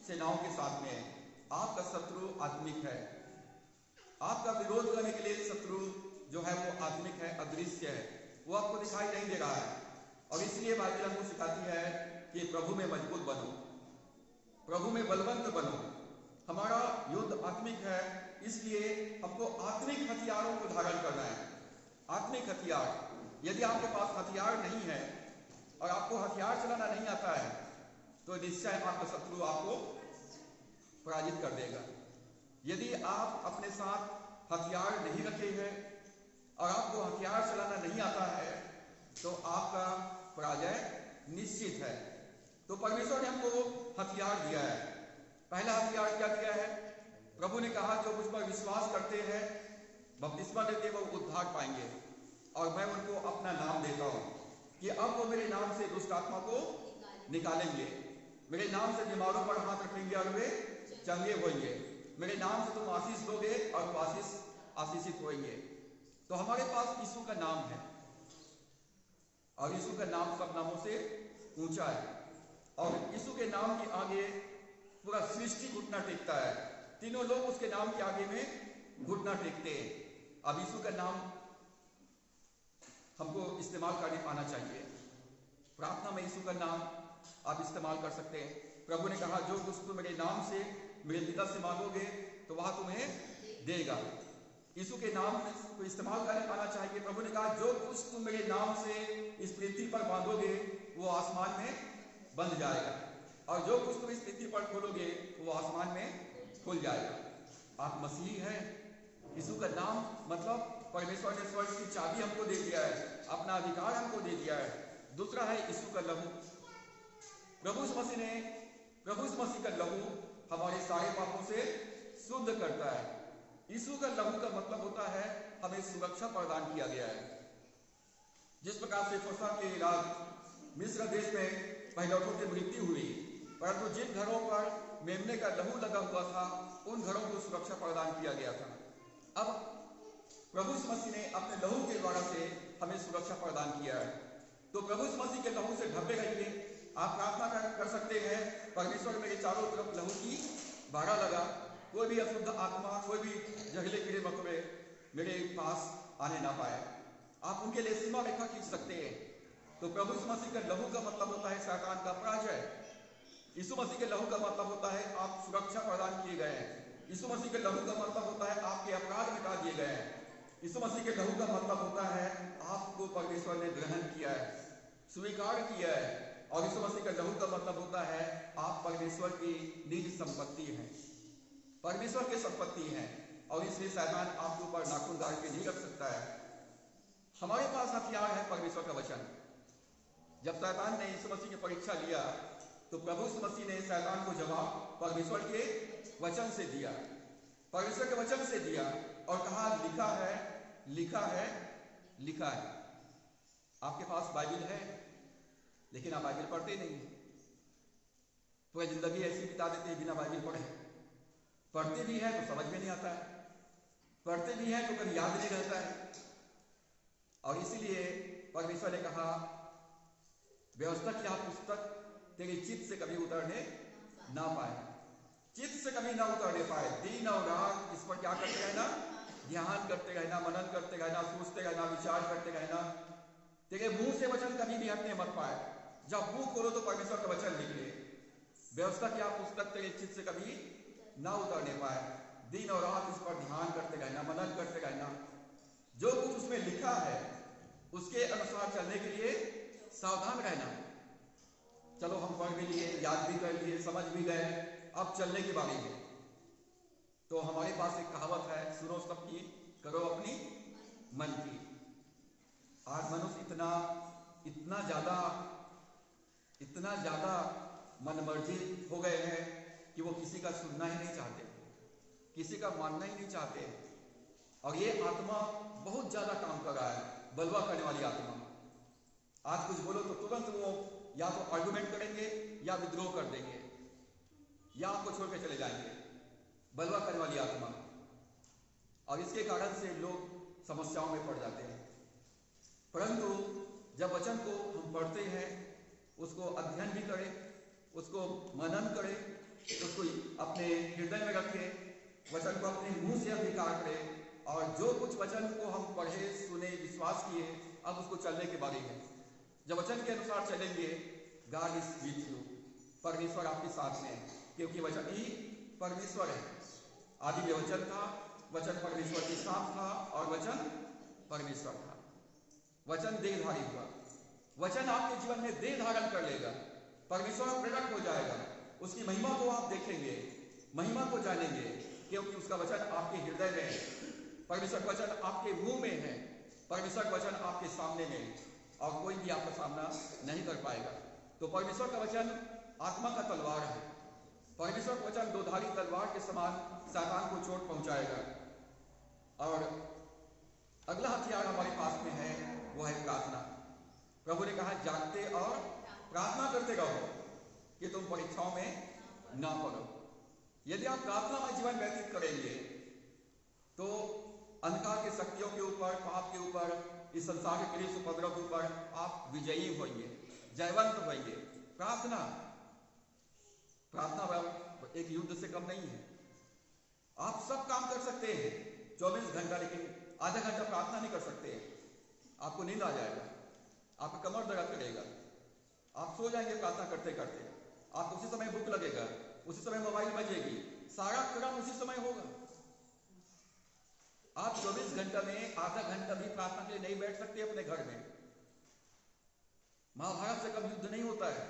सेनाओं के साथ में है। आपका शत्रु आत्मिक है। आपका विरोध करने के लिए शत्रु जो है वो आत्मिक है, अदृश्य है, वो आपको दिखाई नहीं दे रहा है। और इसलिए बाइबल हमको सिखाती है कि प्रभु में मजबूत बनो, प्रभु में बलवंत बनो। हमारा युद्ध आत्मिक है, इसलिए हमको आत्मिक हथियारों को धारण करना है। आत्मिक हथियार, यदि आपके पास हथियार नहीं है और आपको हथियार चलाना नहीं आता है तो निश्चय आपका शत्रु आपको पराजित कर देगा। यदि आप अपने साथ हथियार नहीं रखे हैं और आपको हथियार चलाना नहीं आता है तो आपका पराजय निश्चित है। तो परमेश्वर ने हमको हथियार दिया है। पहला हथियार क्या दिया है? प्रभु ने कहा जो मुझ पर विश्वास करते हैं, बपतिस्मा लेते वो उद्धार पाएंगे। और मैं उनको अपना नाम देता हूँ कि अब वो मेरे नाम से दुष्ट आत्मा को निकालेंगे, मेरे नाम से बीमारों पर हाथ रखेंगे और वे चंगे होंगे, मेरे नाम से तुम आशीष दोगे और वो आशीषित होंगे। तो हमारे पास यीशु का नाम है और यीशु का नाम सब नामों से ऊंचा है और यीशु के नाम के आगे पूरा सृष्टि घुटना टेकता है। तीनों लोग उसके नाम के आगे में घुटना टेकते हैं। अब यीशु का नाम हमको इस्तेमाल करने आना चाहिए। प्रार्थना में यीशु का नाम आप इस्तेमाल कर सकते हैं। प्रभु ने कहा जो कुछ तुम मेरे नाम से मेरे पिता से मांगोगे तो वह तुम्हें देगा। यीशु के नाम को इस्तेमाल करने आना चाहिए। प्रभु ने कहा जो कुछ तुम मेरे नाम से इस पृथ्वी पर बांधोगे वो आसमान में बंध जाएगा और जो कुछ तुम इस पृथ्वी पर खोलोगे वो आसमान में खुल जाएगा। आप मसीही हैं। यीशु का नाम मतलब परमेश्वर ने स्वर्ग की चाबी हमको दे दिया है, अपना अधिकार हमको दे दिया है। दूसरा है यीशु का लहू। प्रभु यीशु मसीह का लहू हमारे सारे पापों से शुद्ध करता है। यीशु का लहू का मतलब होता है हमें सुरक्षा प्रदान किया गया है। जिस प्रकार से फसह के रात मिस्र देश में पहिलौठों की मृत्यु हुई, परंतु जिन घरों पर मेमने का लहू लगा हुआ था उन घरों को सुरक्षा प्रदान किया गया था। अब प्रभु यीशु मसीह ने अपने लहू के द्वारा से हमें सुरक्षा प्रदान किया है। तो प्रभु यीशु मसीह के लहू से ढके रहिए। आप प्रार्थना कर सकते हैं, परमेश्वर मेरे चारों तरफ लहू की बाड़ा लगा, कोई भी अशुद्ध आत्मा, कोई भी जहरीले कीड़े मकोड़े मेरे पास आने ना पाए। आप उनके लिए सीमा रेखा खींच सकते हैं। तो प्रभु यीशु मसीह के लहू का मतलब होता है शैतान का पराजय। यीशु मसीह के लहू का मतलब होता है आप सुरक्षा प्रदान किए गए हैं। यीशु मसीह के लहू का मतलब होता है आपके अपराध मिटा दिए गए हैं। यीशु मसीह के लहू का मतलब होता है आपको परमेश्वर ने ग्रहण किया है, स्वीकार किया है। और यीशु मसीह का लहू का मतलब होता है आप परमेश्वर की निज संपत्ति हैं, परमेश्वर की संपत्ति हैं, और इसलिए शैतान आपके ऊपर नाखून गाड़ के नहीं रख सकता है। हमारे पास हथियार है परमेश्वर का वचन। जब शैतान ने यीशु मसीह की परीक्षा लिया तो प्रभु यीशु मसीह ने शैतान को जवाब परमेश्वर के वचन से दिया, परमेश्वर के वचन से दिया और कहा लिखा है, लिखा है, लिखा है। आपके पास बाइबल है लेकिन आप बाइबल पढ़ते नहीं। पूरी जिंदगी ऐसी बिता देते हैं बिना बाइबल पढ़े। पढ़ते भी है तो समझ में नहीं आता है, पढ़ते भी है तो कभी याद नहीं रहता है। और इसीलिए परमेश्वर ने कहा व्यवस्था की आप पुस्तक तेरे चित्त से कभी उतरने ना पाए, चित्त से कभी ना उतरने पाए। दिन और रात इस पर क्या करते रहना, ध्यान करते रहना, मनन करते रहना, सोचते रहना, विचार करते रहना। तेरे मुंह से वचन कभी भी हटने मत पाए। जब मुंह खोलो तो परमेश्वर का वचन निकले। व्यवस्था की आप पुस्तक तेरे चित्त से कभी ना उतरने पाए। दिन और रात इस पर ध्यान करते रहना, मनन करते रहना। जो कुछ उसमें लिखा है उसके अनुसार चलने के लिए सावधान रहना। चलो हम पढ़ भी लिए, याद भी कर लिए, समझ भी गए, अब चलने की बारी है। तो हमारे पास एक कहावत है, सुनो सबकी, करो अपनी मन की। आज मनुष्य इतना ज्यादा मनमर्जी हो गए हैं कि वो किसी का सुनना ही नहीं चाहते, किसी का मानना ही नहीं चाहते। और ये आत्मा बहुत ज्यादा काम कर रहा है, बलवा करने वाली आत्मा। आज कुछ बोलो तो तुरंत वो या तो आर्गुमेंट करेंगे या विद्रोह कर देंगे या आपको छोड़ के चले जाएंगे। बलवा करने वाली आत्मा। और इसके कारण से लोग समस्याओं में पड़ जाते हैं। परंतु जब वचन को हम पढ़ते हैं, उसको अध्ययन भी करें, उसको मनन करें, उसको अपने हृदय में रखें, वचन को अपने मुंह से अंगीकार करें, और जो कुछ वचन को हम पढ़े, सुने, विश्वास किए, अब उसको चलने के बारे में। जब वचन के अनुसार चलेंगे, गॉड इज विथ यू, परमेश्वर आपके साथ में है, क्योंकि वचन ही परमेश्वर है। आदि में वचन था, वचन परमेश्वर के साथ था और वचन परमेश्वर था। वचन देहधारी हुआ, वचन आपके जीवन में देह धारण कर लेगा, परमेश्वर प्रकट हो जाएगा, उसकी महिमा को आप देखेंगे, महिमा को जानेंगे, क्योंकि उसका वचन आपके हृदय में है, परमेश्वर का वचन आपके मुंह में है, परमेश्वर का वचन आपके सामने में है, और कोई भी आपका सामना नहीं कर पाएगा। तो परमेश्वर का वचन आत्मा का तलवार है। परमेश्वर का वचन दोधारी तलवार के समान शैतान को चोट पहुंचाएगा। और अगला हथियार हमारे पास में है, वो है प्रार्थना। प्रभु ने कहा जागते और प्रार्थना करते रहो कि तुम परीक्षाओं में ना पड़ो। यदि आप प्रार्थना में जीवन व्यतीत करेंगे तो अंधकार की शक्तियों के ऊपर, पाप के ऊपर, इस संसार के क्लेश उपद्रव के ऊपर आप विजयी होंगे, जयवंत होंगे। प्रार्थना एक युद्ध से कम नहीं है। आप सब काम कर सकते हैं 24 घंटा, लेकिन आधा घंटा प्रार्थना नहीं कर सकते। आपको नींद आ जाएगा, आपका कमर दर्द करेगा, आप सो जाएंगे प्रार्थना करते करते, आपको उसी समय भूख लगेगा, उसी समय मोबाइल बजेगी, सारा क्रम उसी समय होगा। आप 24 घंटा में आधा घंटा भी प्रार्थना के लिए नहीं बैठ सकते अपने घर में। महाभारत से कम युद्ध नहीं होता है।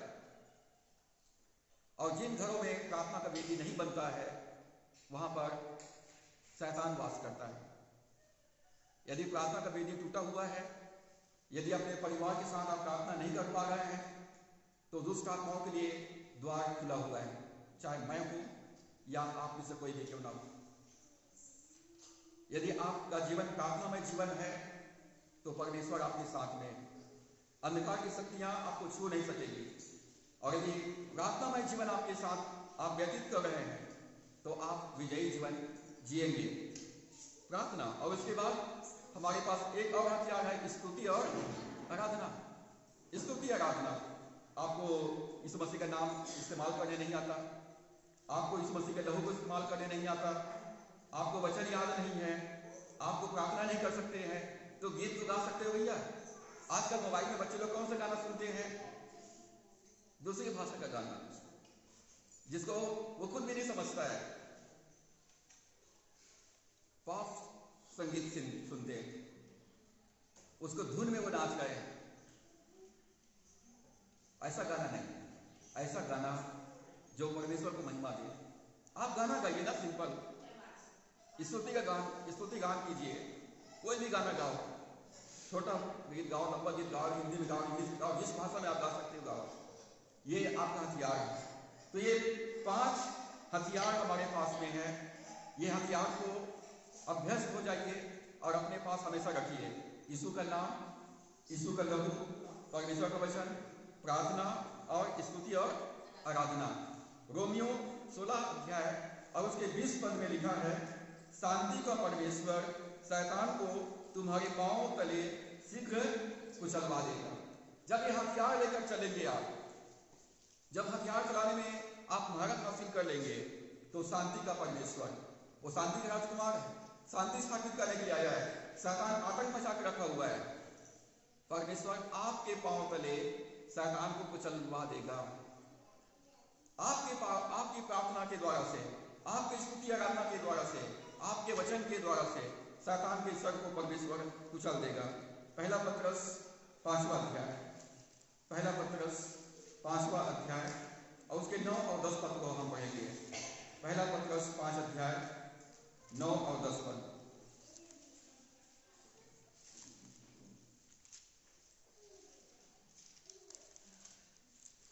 और जिन घरों में प्रार्थना का वेदी नहीं बनता है वहां पर शैतान वास करता है। यदि प्रार्थना का वेदी टूटा हुआ है, यदि अपने परिवार के साथ आप प्रार्थना नहीं कर पा रहे हैं, तो दुष्ट आत्माओं के लिए द्वार खुला हुआ है, चाहे मैं हूं या आप में से कोई भी क्यों ना हो। यदि आपका जीवन प्रार्थना में जीवन है तो परमेश्वर आपके साथ में, अंधकार की शक्तियां आपको छू नहीं सकेगी। और यदि प्रार्थना में जीवन आपके साथ आप व्यतीत कर रहे हैं तो आप विजयी जीवन जिएंगे। प्रार्थना। और उसके बाद हमारे पास एक और हथियार है, स्तुति और आराधना। स्तुति आराधना। आपको यीशु मसीह का नाम इस्तेमाल करने नहीं आता, आपको यीशु मसीह के लहू को इस्तेमाल करने नहीं आता, आपको वचन याद नहीं है, आपको प्रार्थना नहीं कर सकते हैं, तो गीत तो गा सकते हो भैया, आजकल मोबाइल में बच्चे लोग कौन सा गाना सुनते हैं? दूसरी भाषा का गाना, जिसको वो खुद भी नहीं समझता है। पॉप संगीत सुनते हैं, उसको धुन में वो नाच गए। ऐसा गाना नहीं, ऐसा गाना जो परमेश्वर को महिमा दे। आप गाना गाइए ना, सिंपल स्तुति गान कीजिए। कोई भी गाना गाओ, छोटा गीत गाओ, लंबा गीत गाओ, हिंदी में गाओ, इंग्लिश में गाओ, जिस भाषा में आप गा सकते हो गाओ। ये आपका हथियार है। तो ये 5 हथियार हमारे पास में है। ये हथियार को अभ्यस्त हो जाइए और अपने पास हमेशा रखिए। यीशु का नाम, यीशु का लहू, परमेश्वर का वचन, प्रार्थना और स्तुति और आराधना। रोमियो 16 अध्याय और उसके 20 पद में लिखा है, शांति का परमेश्वर शैतान को तुम्हारे पांव तले शीघ्र कुचलवा देगा। जब ये हथियार लेकर चलेंगे आप, जब हथियार चलाने में आप महारत हासिल कर लेंगे, तो शांति का परमेश्वर, वो शांति का राजकुमार है, शांति स्थापित करने के लिए आया है। शैतान आतंक मचा के रखा हुआ है। परमेश्वर आपके पांव तले शैतान को कुचलवा देगा। आपकी प्रार्थना के द्वारा से, आपकी स्तुति आराधना के द्वारा से, आपके वचन के द्वारा से शैतान के सर को परमेश्वर कुचल देगा। पहला पत्रस 5वां अध्याय, पहला पत्रस 5वां अध्याय और उसके 9 और 10 पद को हम पढ़ेंगे। पहला पत्रस 5 अध्याय 9 और 10 पद।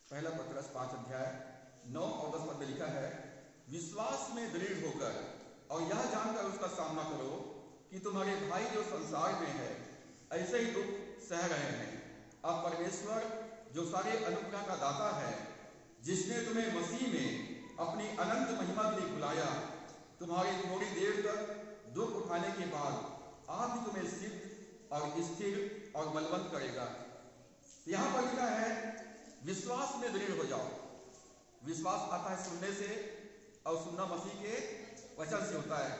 पहला पत्रस 5 अध्याय 9 और 10 पद में लिखा है, विश्वास में दृढ़ होकर और यह जानकर उसका सामना करो कि तुम्हारे भाई जो संसार में है ऐसे ही दुख सह रहे हैं। अब परमेश्वर जो सारे अनुग्रह का दाता है, जिसने तुम्हें मसीह में अपनी अनंत महिमा के लिए बुलाया, तुम्हारी थोड़ी देर तक दुख उठाने के बाद आप ही तुम्हें सिद्ध और स्थिर और बलवंत करेगा। यहां पर लिखा है, विश्वास में दृढ़ हो जाओ। विश्वास आता है सुनने से, और सुनना मसीह के वचन से होता है।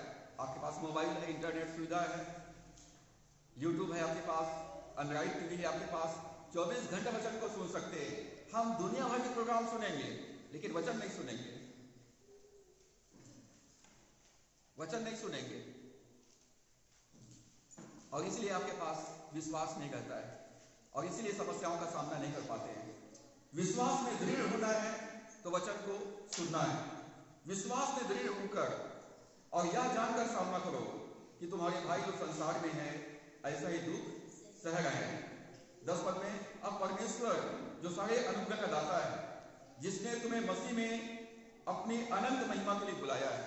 आपके पास मोबाइल है, इंटरनेट सुविधा है, यूट्यूब है आपके पास, एंड्रॉइड टीवी है आपके पास, 24 घंटे वचन को सुन सकते हैं। हम दुनिया भर के प्रोग्राम सुनेंगे, लेकिन वचन नहीं सुनेंगे, वचन नहीं सुनेंगे, और इसलिए आपके पास विश्वास नहीं रहता है, और इसलिए समस्याओं का सामना नहीं कर पाते हैं। विश्वास में दृढ़ होना है तो वचन को सुनना है। विश्वास में दृढ़ होकर और यह जानकर सामना करो कि तुम्हारे भाई जो संसार में है ऐसा ही दुख सह रहे हैं। 10 पद में, अब परमेश्वर जो सारे अनुग्रह का दाता है, जिसने तुम्हें मसीह में अपनी अनंत महिमा के लिए बुलाया है।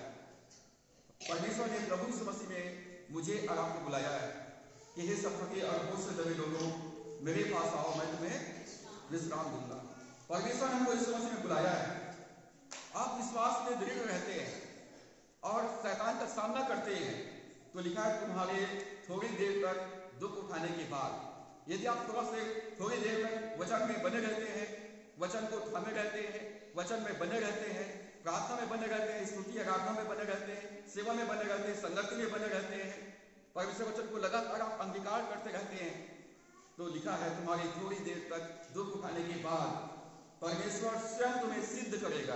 परमेश्वर ने प्रभु यीशु मसीह में मुझे और आपको बुलाया है कि हे सब थके और बोझ से दबे लोगों, मेरे पास आओ, मैं तुम्हें विश्राम दूंगा। परमेश्वर ने हमको यीशु मसीह में बुलाया है। आप विश्वास में दृढ़ रहते हैं और शैतान का सामना करते हैं, तो लिखा है तुम्हारे थोड़ी देर तक दुख उठाने के बाद। यदि आप थोड़ी देर तक वचन में बने रहते हैं, वचन को थामे रहते हैं, वचन में बने रहते हैं, प्रार्थना में बने रहते हैं, स्तुति आराधना में बने रहते हैं, सेवा में बने रहते हैं, संगति में बने रहते हैं, परमेश्वर वचन को लगातार आप अंगीकार करते रहते हैं, तो लिखा है तुम्हारी थोड़ी देर तक दुख उठाने के बाद परमेश्वर स्वयं तुम्हें सिद्ध करेगा।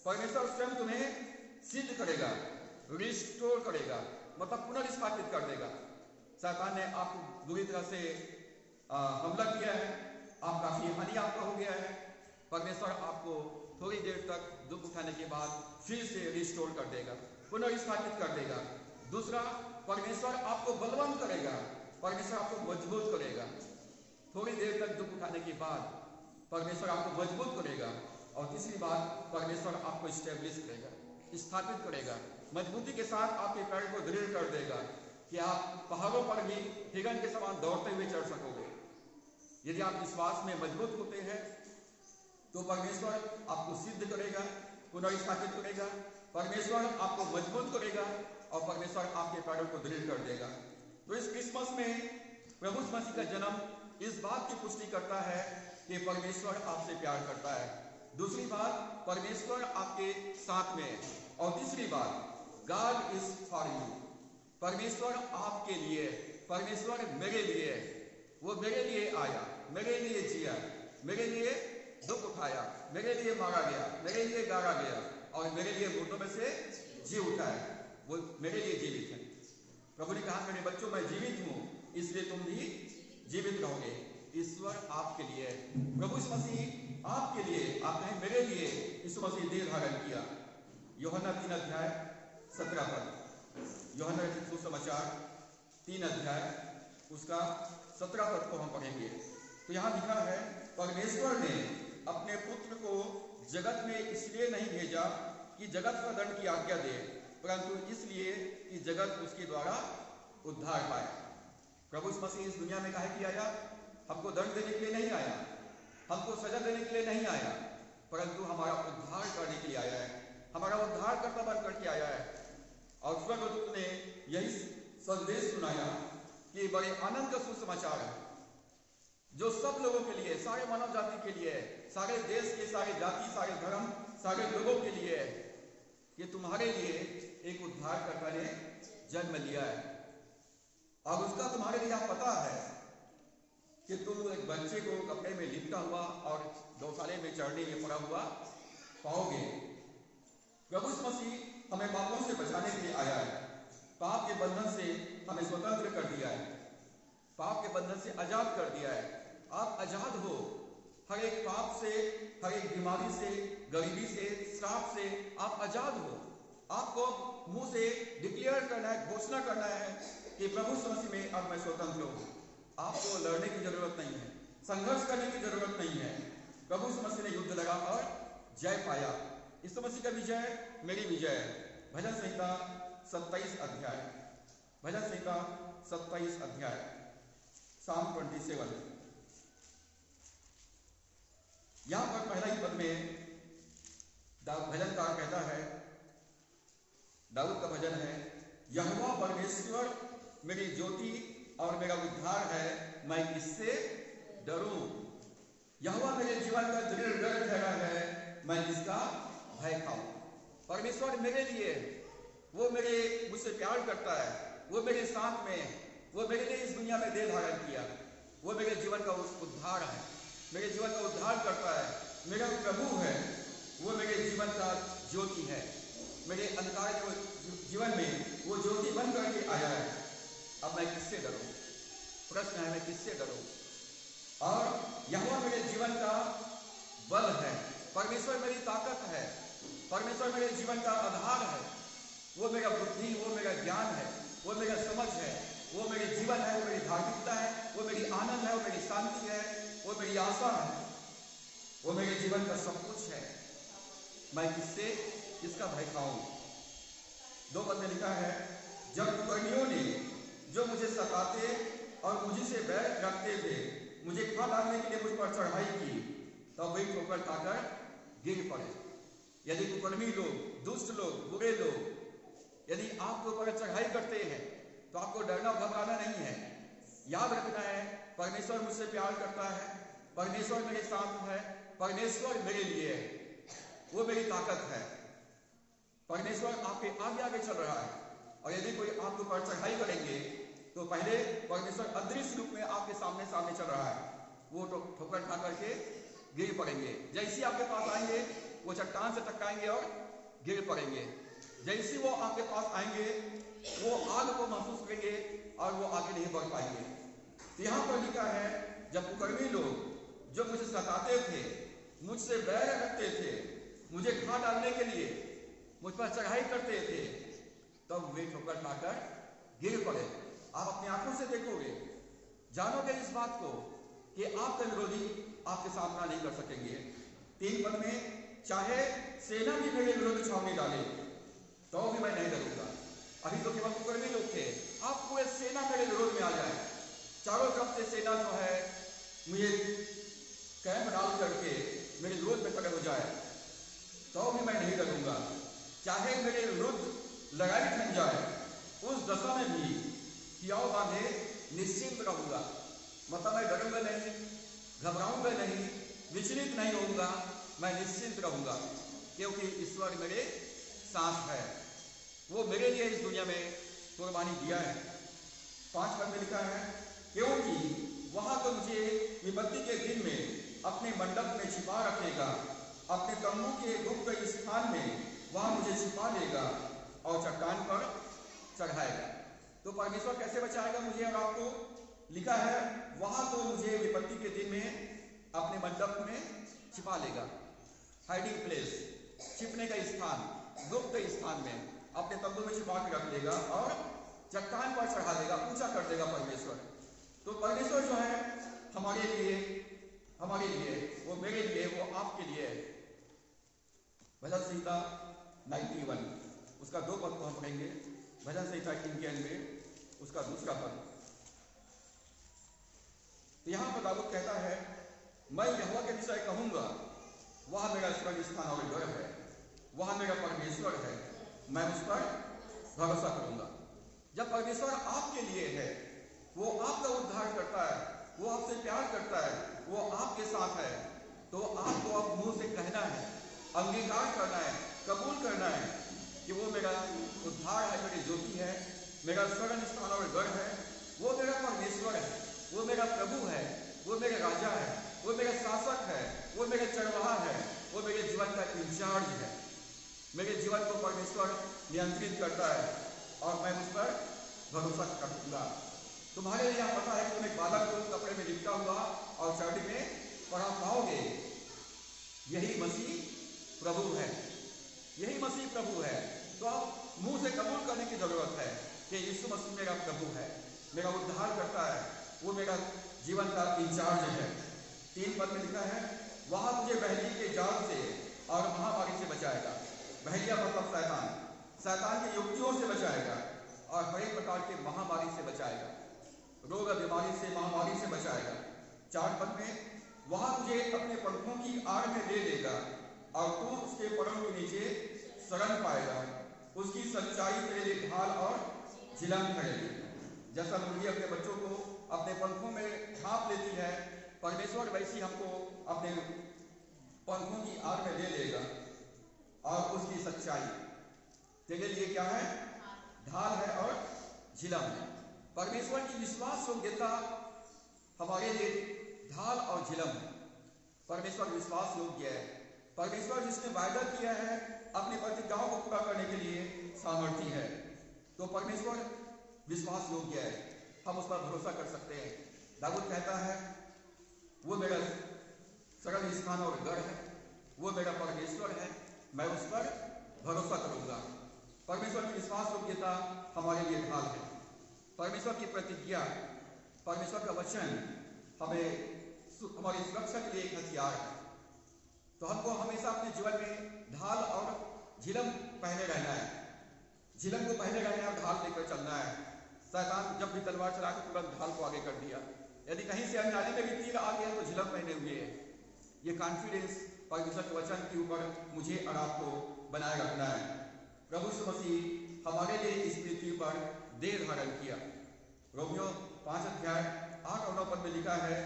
परमेश्वर स्वयं तुम्हें सिद्ध करेगा, रिस्टोर करेगा, मतलब पुनर्स्थापित कर देगा। शैतान ने आपको बुरी तरह से हमला किया है, आप काफी हानि आपका हो गया है। परमेश्वर आपको थोड़ी देर तक दुख उठाने के बाद फिर से रिस्टोर कर देगा, पुनर्स्थापित कर देगा। दूसरा, परमेश्वर आपको बलवंत करेगा, परमेश्वर आपको मजबूत करेगा। थोड़ी देर तक दुख उठाने के बाद परमेश्वर आपको मजबूत करेगा। और तीसरी बात, परमेश्वर आपको स्टेब्लिश करेगा, स्थापित करेगा, मजबूती के साथ आपके पैर को दृढ़ कर देगा कि आप पहाड़ों पर भी हिरन के समान दौड़ते हुए चढ़ सकोगे। यदि आप विश्वास में मजबूत होते हैं तो परमेश्वर आपको सिद्ध करेगा, पुनर्स्थापित करेगा, परमेश्वर आपको मजबूत करेगा और परमेश्वर आपके पैरों को दृढ़ कर देगा। तो इस क्रिसमस में प्रभु मसीह का जन्म इस बात की पुष्टि करता है कि परमेश्वर आपसे प्यार करता है। दूसरी बात, परमेश्वर आपके साथ में है। और तीसरी बात, गॉड इज फॉर यू, परमेश्वर आपके लिए, परमेश्वर मेरे लिए, वो मेरे लिए आया, मेरे लिए जिया, मेरे लिए दुख उठाया, मेरे लिए मारा गया, मेरे लिए गाड़ा गया और मेरे लिए मुर्दों में से जी उठा है। वो मेरे लिए जीवित है। प्रभु ने कहा मेरे बच्चों मैं जीवित हूं, इसलिए तुम भी जीवित रहोगे। ईश्वर आपके लिए, प्रभु यीशु मसीह आपके लिए, आप कहें मेरे लिए यीशु मसीह देह धारण किया। यूहन्ना 3 अध्याय 17 पद, यूहन्ना सुसमाचार 3 अध्याय उसका 17 पद को हम पढ़ेंगे। तो यहाँ लिखा है, परमेश्वर ने अपने पुत्र को जगत में इसलिए नहीं भेजा कि जगत का दंड की आज्ञा दे, परंतु इसलिए कि जगत उसके द्वारा उद्धार पाए। प्रभु यीशु मसीह इस दुनिया में काहे के आया? हमको दंड देने के लिए नहीं आया, हमको सजा देने के लिए नहीं आया, परंतु हमारा उद्धार करने के लिए आया है, हमारा उद्धार करता बन करके आया है। और स्वर्गदूत ने यही संदेश सुनाया कि बड़े आनंद का सुसमाचार है जो सब लोगों के लिए, सारे मानव जाति के लिए, सारे देश के, सारे जाति, सारे धर्म, सारे लोगों के लिए है कि तुम्हारे लिए एक उद्धारकर्ता ने जन्म लिया है। और उसका तुम्हारे लिए पता है कि तुम एक बच्चे को कपड़े में लिपटा हुआ और गौशाले में चढ़ने में पड़ा हुआ पाओगे। प्रभु यीशु मसीह हमें पापों से बचाने के लिए आया है, पाप के बंधन से हमें स्वतंत्र कर दिया है, पाप के बंधन से आजाद कर दिया है। आप आजाद हो हर एक पाप से, हर एक बीमारी से, गरीबी से, श्राप से आप आजाद हो। आपको मुंह से डिक्लेयर करना है, घोषणा करना है कि प्रभु यीशु मसीह में अब मैं स्वतंत्र हूँ। आपको लड़ने की जरूरत नहीं है, संघर्ष करने की जरूरत नहीं है। प्रभु यीशु मसीह ने युद्ध लड़ा और जय पाया। यीशु मसीह का विजय मेरी विजय है। भजन संहिता 27 अध्याय, भजन संहिता 27 अध्याय, Psalm 27। यहां पर पहला ही पद में भजनकार कहता है, दाऊद का भजन है, यहोवा परमेश्वर मेरी ज्योति और मेरा उद्धार है, मैं किससे डरूं। यहोवा मेरे जीवन का दृढ़ गढ़ ठहरा है, मैं किसका भय खाऊं। परमेश्वर मेरे लिए, वो मुझसे प्यार करता है, वो मेरे साथ में, वो मेरे लिए इस दुनिया में देह धारण किया, वो मेरे जीवन का उद्धार है, मेरे जीवन का उद्धार करता है, मेरा प्रभु है, वो मेरे जीवन का ज्योति है। मेरे अंधकार जीवन में वो ज्योति बन करके आया है। अब मैं किससे डरूं? प्रश्न है, मैं किससे डरूं? और यहोवा मेरे जीवन का बल है, परमेश्वर मेरी ताकत है, परमेश्वर मेरे जीवन का आधार है, वो मेरा बुद्धि, वो मेरा ज्ञान है, वो मेरा समझ है, वो मेरे जीवन है, वो मेरी धार्मिकता है, वो मेरी आनंद है, वो मेरी शांति है, वो मेरी आशा है, वो मेरे जीवन का सब कुछ है। मैं किसका भय खाऊं? 2 पद में लिखा है, जब कुकर्मियों ने जो मुझे सताते और मुझसे बैर रखते थे मुझे खा डालने के लिए मुझ पर चढ़ाई की, तब वे ठोकर खाकर गिर पड़े। यदि कुकर्मी लोग, दुष्ट लोग, बुरे लोग यदि आपके ऊपर चढ़ाई करते हैं तो आपको डरना घबराना नहीं है। याद रखना है, परमेश्वर मुझसे प्यार करता है, परमेश्वर मेरे साथ है, परमेश्वर मेरे लिए है, वो मेरी ताकत है। परमेश्वर आपके आगे आगे चल रहा है। और यदि कोई आपके ऊपर चढ़ाई करेंगे तो पहले परमेश्वर अदृश्य रूप में आपके सामने चल रहा है, वो तो ठोकर खा करके गिर पड़ेंगे। जैसे आपके पास आएंगे वो चट्टान से टकराएंगे और गिर पड़ेंगे। जैसे वो आपके पास आएंगे वो आग को महसूस करेंगे और वो आगे नहीं बढ़ पाएंगे। यहाँ पर लिखा है, जब कुकर्मी लोग जो मुझे सताते थे, मुझसे बैर रखते थे, मुझे खा डालने के लिए मुझ पर चढ़ाई करते थे, तब वे ठोकर खाकर गिर पड़े। आप अपनी आंखों से देखोगे, जानोगे इस बात को कि आपका विरोधी आपके सामना नहीं कर सकेंगे। 3 पद में, चाहे सेना भी मेरे विरुद्ध छावनी डाले तो भी मैं नहीं डरूंगा। अभी तो केवल कुकर्मी लोग थे, आप पूरे सेना मेरे विरोध में आ जाए, चारों तरफ से सेना जो है मुझे कैंप डाल करके मेरे विरोध में खड़े हो जाए तो भी मैं नहीं डरूंगा। चाहे मेरे विरुद्ध लड़ाई ठन जाए, उस दशा में भी हियाव बांधे निश्चिंत रहूंगा। मतलब मैं डरूंगा नहीं, घबराऊंगा नहीं, विचलित नहीं होऊंगा, मैं निश्चिंत रहूंगा, क्योंकि ईश्वर मेरे साथ है, वो मेरे लिए इस दुनिया में कुर्बानी दिया है। 5 पद में लिखा है, क्योंकि वहां तो मुझे विपत्ति के दिन में अपने मंडप में छिपा रखेगा, अपने तंबू के गुप्त स्थान में वहां मुझे छिपा लेगा और चट्टान पर चढ़ाएगा। तो परमेश्वर कैसे बचाएगा मुझे और आपको? लिखा है वहां तो मुझे विपत्ति के दिन में अपने मंडप में छिपा लेगा। हाइडिंग प्लेस, छिपने का स्थान, गुप्त स्थान में अपने तंबू में छिपा के रख लेगा और चट्टान पर चढ़ा देगा, ऊंचा कर देगा परमेश्वर। तो परमेश्वर जो है हमारे लिए, वो मेरे लिए, वो आपके लिए है। भजन संहिता 91 उसका 2 पद को हम पढ़ेंगे। भजन संहिता 91 उसका 2 पद। तो यहां पर दाऊद कहता है, मैं यहोवा के विषय कहूंगा, वह मेरा शरण स्थान और गढ़ है, वह मेरा परमेश्वर है, मैं उस पर भरोसा करूंगा। जब परमेश्वर आपके लिए है, वो आपका उद्धार करता है, वो आपसे प्यार करता है, वो आपके साथ है, तो आपको अब मुंह से कहना है, अंगीकार करना है, कबूल करना है कि वो मेरा उद्धार है, मेरी ज्योति है, मेरा शरण स्थान और गढ़ है, वो मेरा परमेश्वर है, वो मेरा प्रभु है, वो मेरे राजा है, वो मेरा शासक है, वो मेरे चरवाहा है, वो मेरे जीवन का इंचार्ज है। मेरे जीवन को परमेश्वर नियंत्रित करता है और मैं उस पर भरोसा करूंगा। तुम्हारे लिए पता है कि तुम एक बालक को कपड़े में लिपटा हुआ और चढ़ी में पड़ा पाओगे। यही मसीह प्रभु है, यही मसीह प्रभु है। तो आप मुंह से कबूल करने की जरूरत है कि यीशु मसीह मेरा प्रभु है, मेरा उद्धार करता है, वो मेरा जीवन का इंचार्ज है। 3 पद में लिखा है, वहां तुझे बहली के जाल से और महामारी से बचाएगा। बहलिया मतलब शैतान की युक्तियों से बचाएगा और हर एक प्रकार के महामारी से बचाएगा, रोग बीमारी से, महामारी से बचाएगा। 4 पद में, वहां तुझे अपने पंखों की आड़ में ले लेगा और तू उसके परों के नीचे शरण पाएगा। उसकी सच्चाई तेरे लिए ढाल और झिलम ठहरेगी। जैसा मुर्गी अपने बच्चों को अपने पंखों में ढांप लेती है, परमेश्वर वैसी हमको अपने पंखों की आड़ में ले लेगा और उसकी सच्चाई तेरे लिए क्या है? ढाल है और झिलम है। परमेश्वर की विश्वास योग्यता हमारे लिए ढाल और झिलम है। परमेश्वर विश्वास योग्य है। परमेश्वर जिसने वायदा किया है अपनी प्रतिज्ञाओं को पूरा करने के लिए सामर्थ्य है। तो परमेश्वर विश्वास योग्य है, हम उस पर भरोसा कर सकते हैं। दाऊद कहता है, वो मेरा शरण स्थान और गढ़ है, वो मेरा परमेश्वर है, मैं उस पर भरोसा करूंगा। परमेश्वर की विश्वास योग्यता हमारे लिए ढाल है। परमेश्वर की प्रतिज्ञा, परमेश्वर का वचन हमें हमारी सुरक्षा के लिए एक हथियार है। तो हमको हमेशा अपने जीवन में ढाल और झिलम पहने रहना है। झिलम को पहने रहना है और ढाल लेकर चलना है। शैतान जब भी तलवार चला के तुरंत ढाल को आगे कर दिया। यदि कहीं से अनजाने में भी तीर आ गया तो झिलम पहने हुए है। ये कॉन्फिडेंस परमेश्वर के वचन के ऊपर मुझे और आपको बनाए रखना है। प्रभु यीशु मसीह हमारे लिए इस पृथ्वी पर देह धारण किया। रोमियो 5 अध्याय 8 और 9 पद में लिखा है,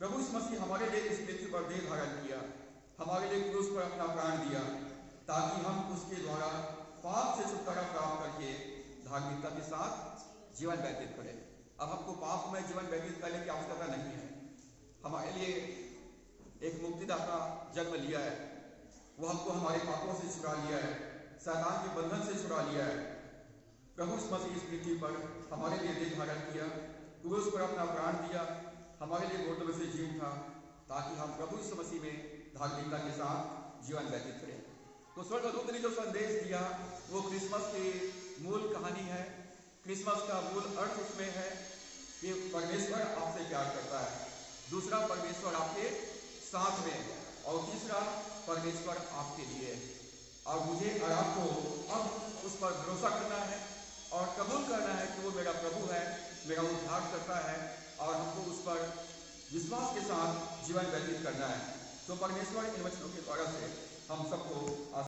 प्रभु यीशु मसीह हमारे लिए इस पृथ्वी पर देह धारण किया, हमारे लिए क्रूस पर अपना प्राण दिया, ताकि हम उसके द्वारा पाप से छुटकारा प्राप्त करके धार्मिकता के साथ जीवन व्यतीत करें। अब हमको पाप में जीवन व्यतीत करने की आवश्यकता नहीं है। हमारे लिए एक मुक्तिदाता जन्म लिया है, वो हमको हमारे पापों से छुड़ा लिया है, शैतान के बंधन से छुड़ा लिया है। प्रभु यीशु मसीह इस पृथ्वी पर हमारे लिए देह धारण किया, क्रूस पर अपना प्राण दिया, हमारे लिए मुर्दों में से जी उठा, ताकि हम प्रभु यीशु मसीह में धार्मिकता के साथ जीवन व्यतीत करें। तो स्वर्गदूत ने जो संदेश दिया वो क्रिसमस की मूल कहानी है। क्रिसमस का मूल अर्थ उसमें है कि परमेश्वर आपसे प्यार करता है, दूसरा परमेश्वर आपके साथ में, और तीसरा परमेश्वर आपके लिए। और मुझे और आपको अब उस पर भरोसा करना है और कबूल करना है कि वो मेरा प्रभु है, मेरा उद्धार करता है, और हमको उस पर विश्वास के साथ जीवन व्यतीत करना है। तो परमेश्वर इन वचनों के द्वारा से हम सबको